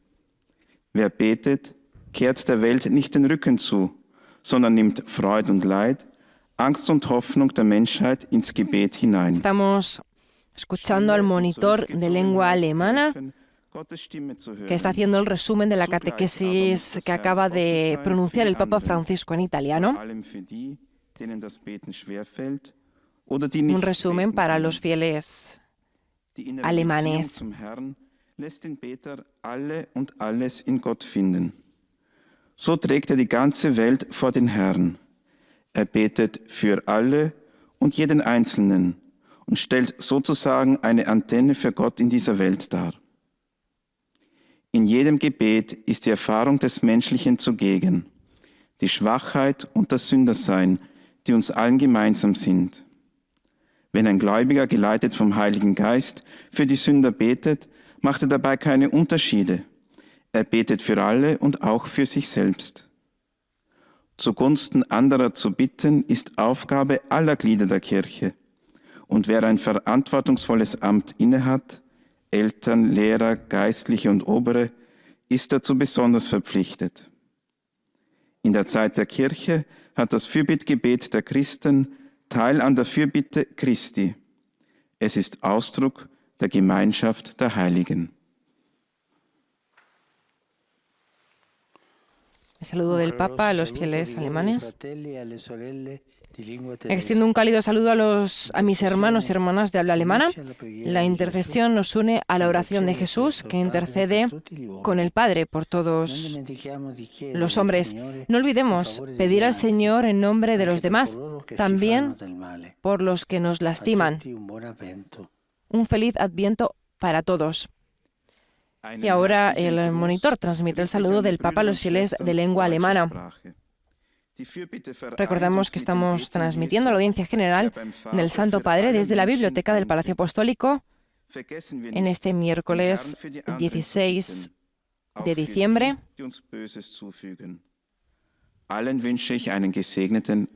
Wer betet, kehrt der Welt nicht den Rücken zu, sondern nimmt Freud und Leid, Angst und Hoffnung der Menschheit ins Gebet hinein. Estamos escuchando al monitor de lengua alemana que está haciendo el resumen de la catequesis que acaba de pronunciar el Papa Francisco en italiano. Un resumen para los fieles alemanes. Lässt den Beter alle und alles in Gott finden. So trägt die ganze Welt vor den Herrn. Betet für alle und jeden Einzelnen und stellt sozusagen eine Antenne für Gott in dieser Welt dar. In jedem Gebet ist die Erfahrung des Menschlichen zugegen, die Schwachheit und das Sündersein, die uns allen gemeinsam sind. Wenn ein Gläubiger, geleitet vom Heiligen Geist, für die Sünder betet, macht er dabei keine Unterschiede. Er betet für alle und auch für sich selbst. Zugunsten anderer zu bitten, ist Aufgabe aller Glieder der Kirche. Und wer ein verantwortungsvolles Amt innehat, Eltern, Lehrer, Geistliche und Obere, ist dazu besonders verpflichtet. In der Zeit der Kirche hat das Fürbittgebet der Christen Teil an der Fürbitte Christi. Es ist Ausdruck der Gemeinschaft der Heiligen. El saludo del Papa a los fieles alemanes. Extiendo un cálido saludo a mis hermanos y hermanas de habla alemana. La intercesión nos une a la oración de Jesús, que intercede con el Padre por todos los hombres. No olvidemos pedir al Señor en nombre de los demás, también por los que nos lastiman. Un feliz Adviento para todos. Y ahora el monitor transmite el saludo del Papa a los fieles de lengua alemana. Recordamos que estamos transmitiendo la audiencia general del Santo Padre desde la Biblioteca del Palacio Apostólico en este miércoles 16 de diciembre,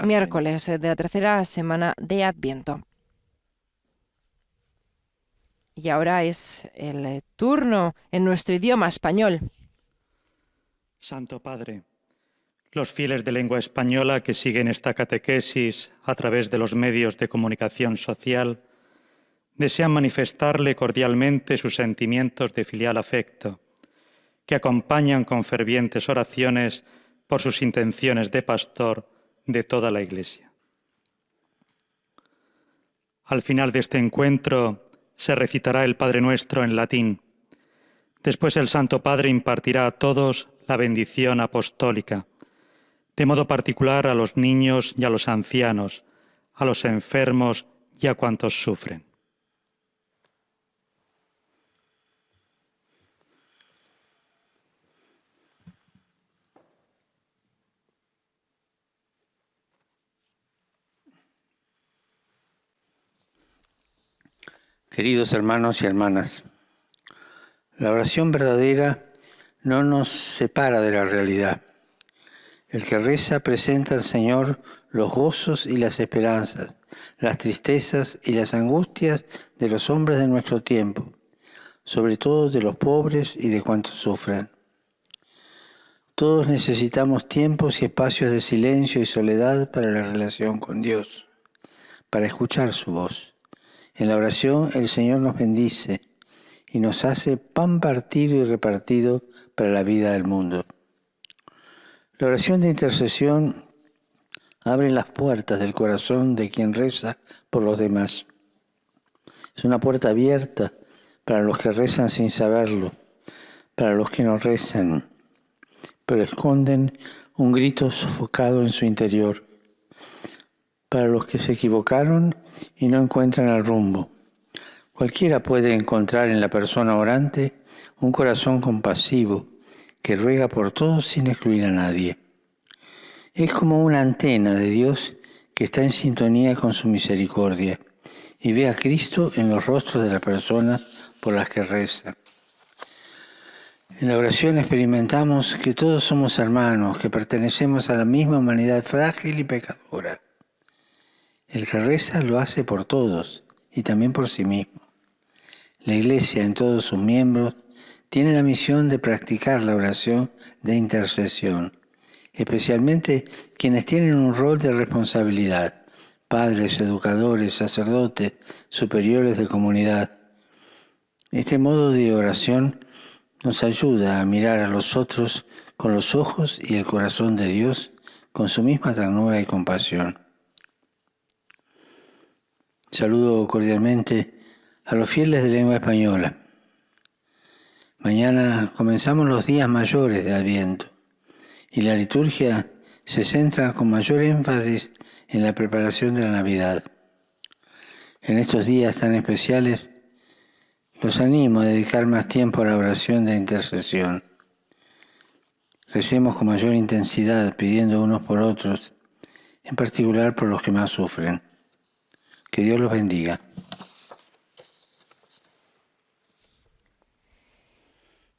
miércoles de la tercera semana de Adviento. Y ahora es el turno en nuestro idioma español. Santo Padre, Los fieles de lengua española que siguen esta catequesis a través de los medios de comunicación social desean manifestarle cordialmente sus sentimientos de filial afecto, que acompañan con fervientes oraciones por sus intenciones de pastor de toda la Iglesia. Al final de este encuentro se recitará el Padre Nuestro en latín. Después el Santo Padre impartirá a todos la bendición apostólica, de modo particular a los niños y a los ancianos, a los enfermos y a cuantos sufren. Queridos hermanos y hermanas, la oración verdadera no nos separa de la realidad. El que reza presenta al Señor los gozos y las esperanzas, las tristezas y las angustias de los hombres de nuestro tiempo, sobre todo de los pobres y de cuantos sufren. Todos necesitamos tiempos y espacios de silencio y soledad para la relación con Dios, para escuchar su voz. En la oración el Señor nos bendice y nos hace pan partido y repartido para la vida del mundo. La oración de intercesión abre las puertas del corazón de quien reza por los demás. Es una puerta abierta para los que rezan sin saberlo, para los que no rezan, pero esconden un grito sofocado en su interior, para los que se equivocaron y no encuentran el rumbo. Cualquiera puede encontrar en la persona orante un corazón compasivo que ruega por todos sin excluir a nadie. Es como una antena de Dios que está en sintonía con su misericordia y ve a Cristo en los rostros de las personas por las que reza. En la oración experimentamos que todos somos hermanos, que pertenecemos a la misma humanidad frágil y pecadora. El que reza lo hace por todos y también por sí mismo. La Iglesia, en todos sus miembros, tiene la misión de practicar la oración de intercesión, especialmente quienes tienen un rol de responsabilidad, padres, educadores, sacerdotes, superiores de comunidad. Este modo de oración nos ayuda a mirar a los otros con los ojos y el corazón de Dios, con su misma ternura y compasión. Saludo cordialmente a los fieles de lengua española. Mañana comenzamos los días mayores de Adviento y la liturgia se centra con mayor énfasis en la preparación de la Navidad. En estos días tan especiales, los animo a dedicar más tiempo a la oración de intercesión. Recemos con mayor intensidad, pidiendo unos por otros, en particular por los que más sufren. Que Dios los bendiga.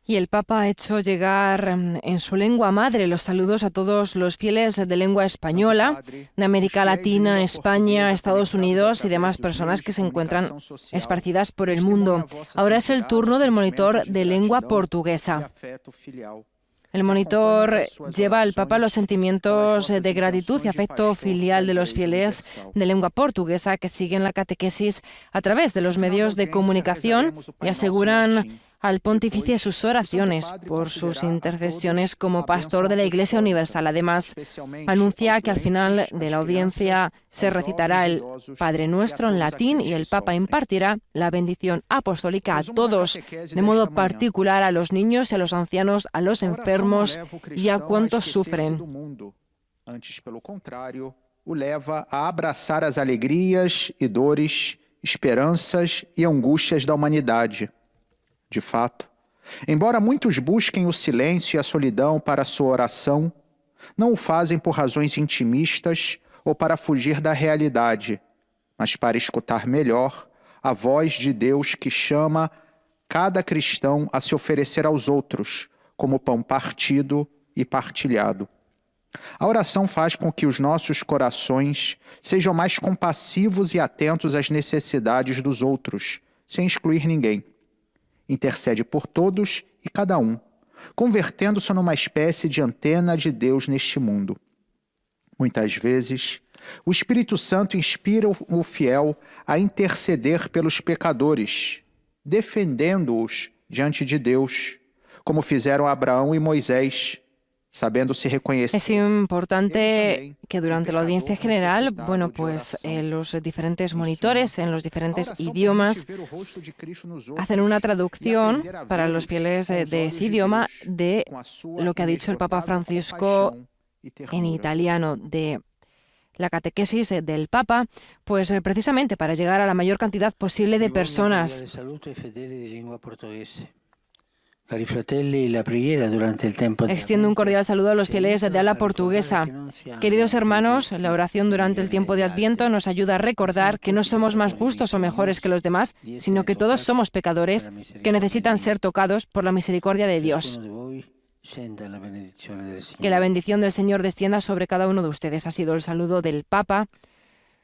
Y el Papa ha hecho llegar en su lengua madre los saludos a todos los fieles de lengua española, de América Latina, España, Estados Unidos y demás personas que se encuentran esparcidas por el mundo. Ahora es el turno del monitor de lengua portuguesa. El monitor lleva al Papa los sentimientos de gratitud y afecto filial de los fieles de lengua portuguesa que siguen la catequesis a través de los medios de comunicación y aseguran al pontífice sus oraciones por sus intercesiones como pastor de la Iglesia Universal. Además, anuncia que al final de la audiencia se recitará el Padre Nuestro en latín y el Papa impartirá la bendición apostólica a todos, de modo particular a los niños y a los ancianos, a los enfermos y a cuantos sufren. Antes, pelo contrário, o leva a abraçar as alegrias e dores, esperanças e angústias da humanidade. De fato, embora muitos busquem o silêncio e a solidão para a sua oração, não o fazem por razões intimistas ou para fugir da realidade, mas para escutar melhor a voz de Deus que chama cada cristão a se oferecer aos outros, como pão partido e partilhado. A oração faz com que os nossos corações sejam mais compassivos e atentos às necessidades dos outros, sem excluir ninguém. Intercede por todos e cada um, convertendo-se numa espécie de antena de Deus neste mundo. Muitas vezes, o Espírito Santo inspira o fiel a interceder pelos pecadores, defendendo-os diante de Deus, como fizeram Abraão e Moisés, sabiendo-se reconhecer. Es importante que durante la audiencia general, bueno, pues los diferentes monitores en los diferentes idiomas hacen una traducción para los fieles de ese idioma de lo que ha dicho el Papa Francisco en italiano, de la catequesis del Papa, pues precisamente para llegar a la mayor cantidad posible de personas. Extiendo un cordial saludo a los fieles de habla portuguesa. Queridos hermanos, la oración durante el tiempo de Adviento nos ayuda a recordar que no somos más justos o mejores que los demás, sino que todos somos pecadores que necesitan ser tocados por la misericordia de Dios. Que la bendición del Señor descienda sobre cada uno de ustedes. Ha sido el saludo del Papa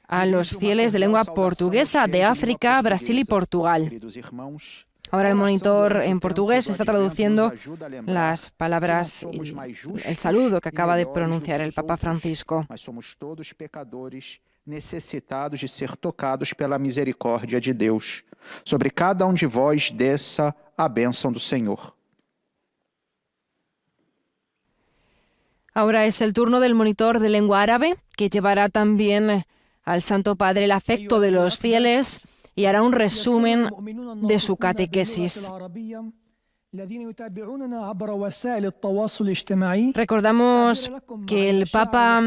a los fieles de lengua portuguesa de África, Brasil y Portugal. Ahora el monitor en portugués está traduciendo las palabras, el saludo que acaba de pronunciar el Papa Francisco. Somos todos pecadores necessitados de ser tocados pela misericórdia de Deus. Sobre cada de vós desça a bênção do Senhor. Ahora es el turno del monitor de lengua árabe, que llevará también al Santo Padre el afecto de los fieles y hará un resumen de su catequesis. Recordamos que el Papa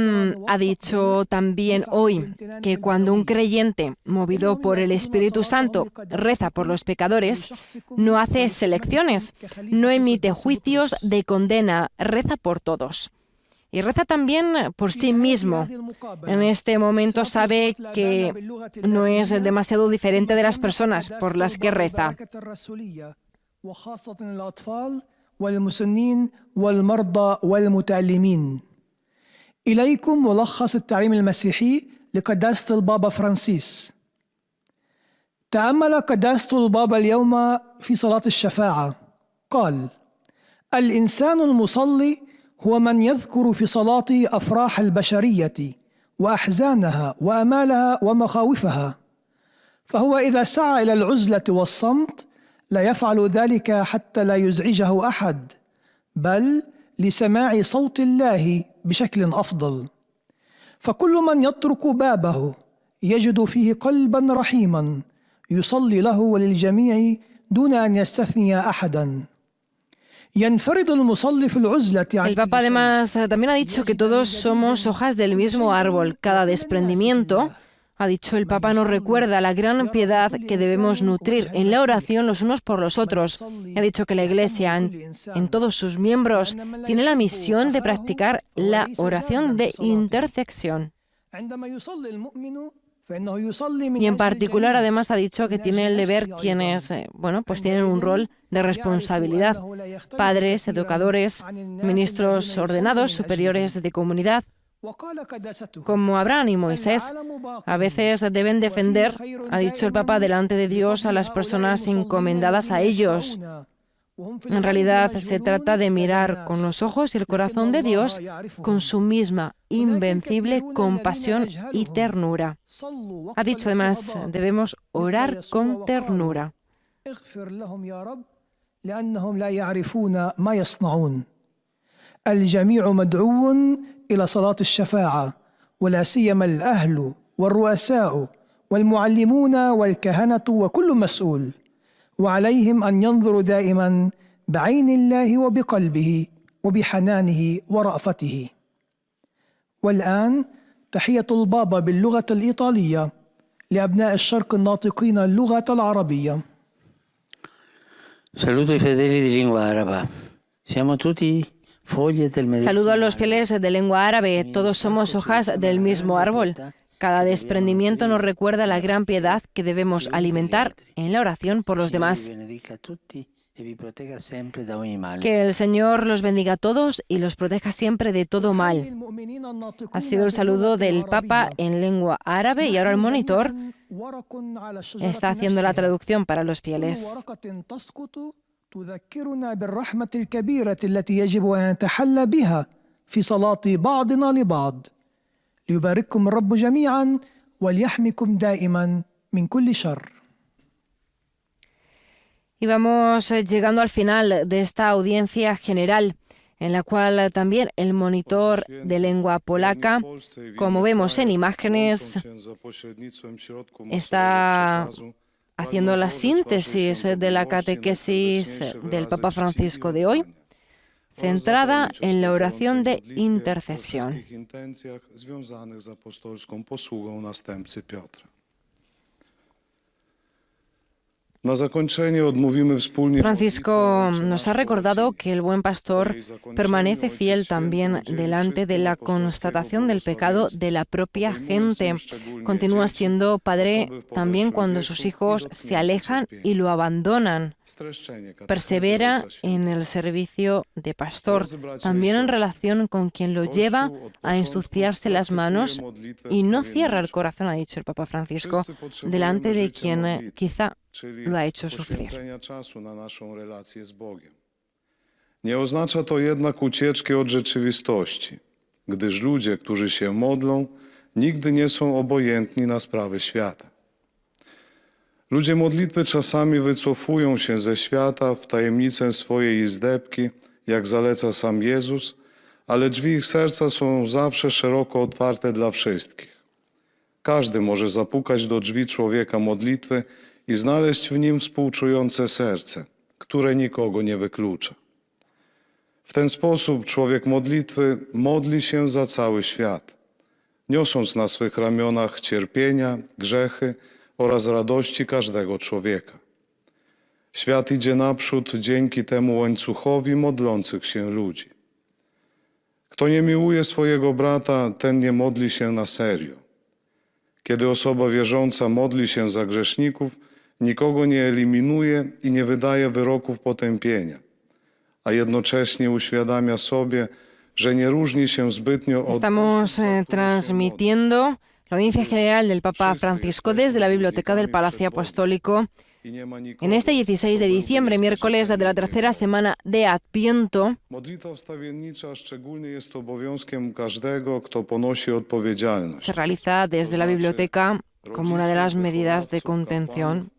ha dicho también hoy que cuando un creyente, movido por el Espíritu Santo, reza por los pecadores, no hace selecciones, no emite juicios de condena, reza por todos. Y reza también por sí mismo. En este momento sabe que no es demasiado diferente de las personas por las que reza. إليكم ملخص التعليم المسيحي لقداسة البابا فرانسيس. تأمل قداسة البابا اليوم في صلاة الشفاعة. قال: الإنسان المصلي هو من يذكر في صلاته أفراح البشرية وأحزانها وأمالها ومخاوفها، فهو إذا سعى إلى العزلة والصمت لا يفعل ذلك حتى لا يزعجه أحد، بل لسماع صوت الله بشكل أفضل. فكل من يطرق بابه يجد فيه قلبا رحيما يصلي له وللجميع دون أن يستثني أحدا. El Papa además también ha dicho que todos somos hojas del mismo árbol. Cada desprendimiento, ha dicho el Papa, nos recuerda la gran piedad que debemos nutrir en la oración los unos por los otros. Ha dicho que la Iglesia, en todos sus miembros, tiene la misión de practicar la oración de intercesión. Y en particular, además, ha dicho que tiene el deber quienes, pues tienen un rol de responsabilidad: padres, educadores, ministros ordenados, superiores de comunidad. Como Abraham y Moisés, a veces deben defender, ha dicho el Papa, delante de Dios a las personas encomendadas a ellos. En realidad se trata de mirar con los ojos y el corazón de Dios con su misma invencible compasión y ternura. Ha dicho además, debemos orar con ternura. الجميع مدعو إلى صلاة الشفاعة ولا سيما الأهل والرؤساء والمعلمون والكهنة وكل مسؤول، وعليهم أن ينظروا دائما بعين الله وبقلبه وبحنانه ورأفته. والآن تحية البابا باللغة الإيطالية لأبناء الشرق الناطقين اللغة العربية. Saludo ai fedeli di lingua araba. Siamo tutti foglie del medesimo. Saludo a los fieles de lengua árabe. Todos somos hojas del mismo árbol. Cada desprendimiento nos recuerda la gran piedad que debemos alimentar en la oración por los demás. Que el Señor los bendiga a todos y los proteja siempre de todo mal. Ha sido el saludo del Papa en lengua árabe y ahora el monitor está haciendo la traducción para los fieles. تذكرنا بالرحمة الكبيرة التي يجب أن نتحلى بها في صلاة بعضنا لبعض. ليبارككم الرب جميعا وليحميكم دائما من كل شر. Y vamos llegando al final de esta audiencia general, en la cual también el monitor de lengua polaca, como vemos en imágenes, está haciendo la síntesis de la catequesis del Papa Francisco de hoy, centrada en la oración de intercesión. Francisco nos ha recordado que el buen pastor permanece fiel también delante de la constatación del pecado de la propia gente. Continúa siendo padre también cuando sus hijos se alejan y lo abandonan. Persevera en el servicio de pastor, también en relación con quien lo lleva a ensuciarse las manos y no cierra el corazón, ha dicho el Papa Francisco, delante de quien quizá lo ha hecho sufrir. Nie oznacza to jednak ucieczki od rzeczywistości, gdyż ludzie, którzy się modlą, nigdy nie są obojętni na sprawy świata. Ludzie modlitwy czasami wycofują się ze świata w tajemnicę swojej izdebki, jak zaleca sam Jezus, ale drzwi ich serca są zawsze szeroko otwarte dla wszystkich. Każdy może zapukać do drzwi człowieka modlitwy i znaleźć w nim współczujące serce, które nikogo nie wyklucza. W ten sposób człowiek modlitwy modli się za cały świat, niosąc na swych ramionach cierpienia, grzechy oraz radości każdego człowieka. Świat idzie naprzód dzięki temu łańcuchowi modlących się ludzi. Kto nie miłuje swojego brata, ten nie modli się na serio. Kiedy osoba wierząca modli się za grzeszników, nikogo nie eliminuje i nie wydaje wyroków potępienia, a jednocześnie uświadamia sobie, że nie różni się zbytnio od... Estamos transmitiendo la audiencia general del Papa Francisco desde la Biblioteca del Palacio Apostólico en este 16 de diciembre, miércoles de la tercera semana de Adviento. Modlitwa wstawiennicza szczególnie jest obowiązkiem każdego, kto ponosi odpowiedzialność. Se realiza desde la biblioteca como una de las medidas de contención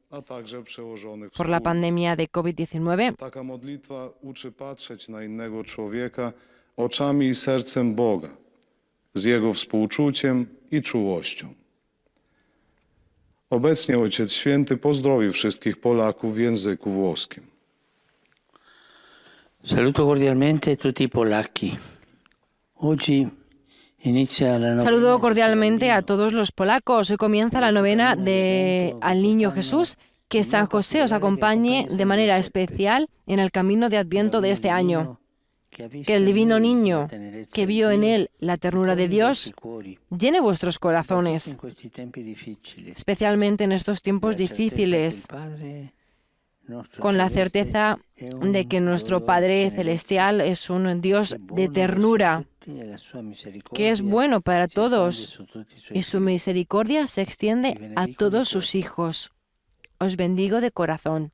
por la pandemia de COVID-19. Taka modlitwa uczy patrzeć na innego człowieka oczami i sercem Boga, z Jego współczuciem i czułością. Obecnie Ojciec Święty pozdrowi wszystkich Polaków w języku włoskim. Saluto cordialmente tutti i polacchi. Oggi Saludo cordialmente a todos los polacos. Hoy comienza la novena al Niño Jesús. Que San José os acompañe de manera especial en el camino de Adviento de este año. Que el divino niño, que vio en él la ternura de Dios, llene vuestros corazones, especialmente en estos tiempos difíciles, con la certeza de que nuestro Padre Celestial es un Dios de ternura, que es bueno para todos, y su misericordia se extiende a todos sus hijos. Os bendigo de corazón.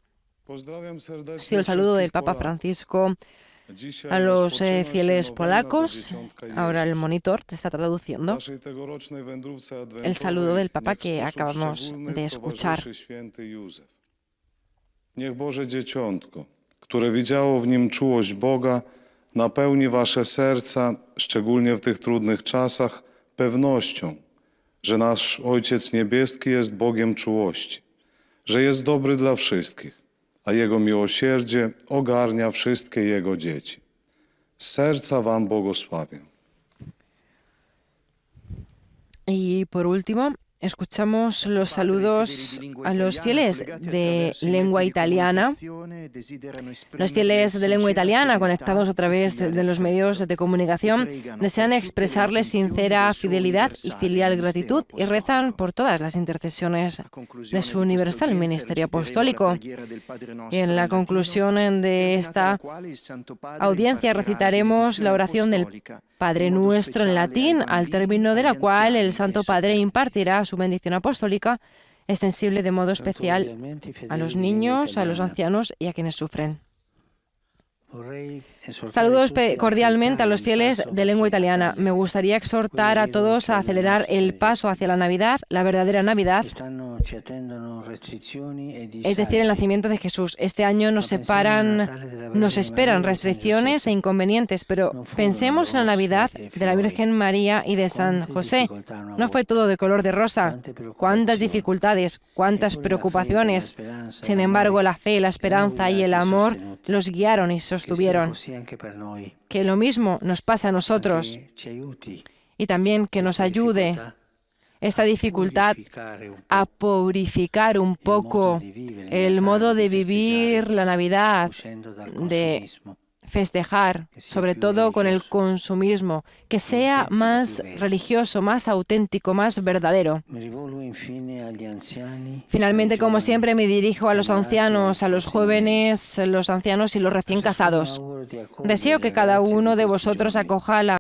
Ha sido el saludo del Papa Francisco a los fieles polacos. Ahora el monitor te está traduciendo el saludo del Papa que acabamos de escuchar. Niech Boże Dzieciątko, które widziało w nim czułość Boga, napełni wasze serca, szczególnie w tych trudnych czasach, pewnością, że nasz Ojciec Niebieski jest Bogiem czułości, że jest dobry dla wszystkich, a Jego miłosierdzie ogarnia wszystkie Jego dzieci. Z serca wam błogosławię. Y por último, escuchamos los saludos a los fieles de lengua italiana. Los fieles de lengua italiana, conectados a través de los medios de comunicación, desean expresarle sincera fidelidad y filial gratitud y rezan por todas las intercesiones de su universal ministerio apostólico. Y en la conclusión de esta audiencia recitaremos la oración del Padre Nuestro en latín, al término de la cual el Santo Padre impartirá su bendición apostólica, extensible de modo especial a los niños, a los ancianos y a quienes sufren. Saludos cordialmente a los fieles de lengua italiana. Me gustaría exhortar a todos a acelerar el paso hacia la Navidad, la verdadera Navidad, es decir, el nacimiento de Jesús. Este año nos esperan restricciones e inconvenientes, pero pensemos en la Navidad de la Virgen María y de San José. No fue todo de color de rosa. Cuántas dificultades, cuántas preocupaciones. Sin embargo, la fe, la esperanza y el amor los guiaron y sostuvieron. Que lo mismo nos pasa a nosotros y también que nos ayude esta dificultad a purificar un poco el modo de vivir la Navidad, de festejar, sobre todo con el consumismo, que sea más religioso, más auténtico, más verdadero. Finalmente, como siempre, me dirijo a los ancianos, a los jóvenes, los ancianos y los recién casados. Deseo que cada uno de vosotros acoja la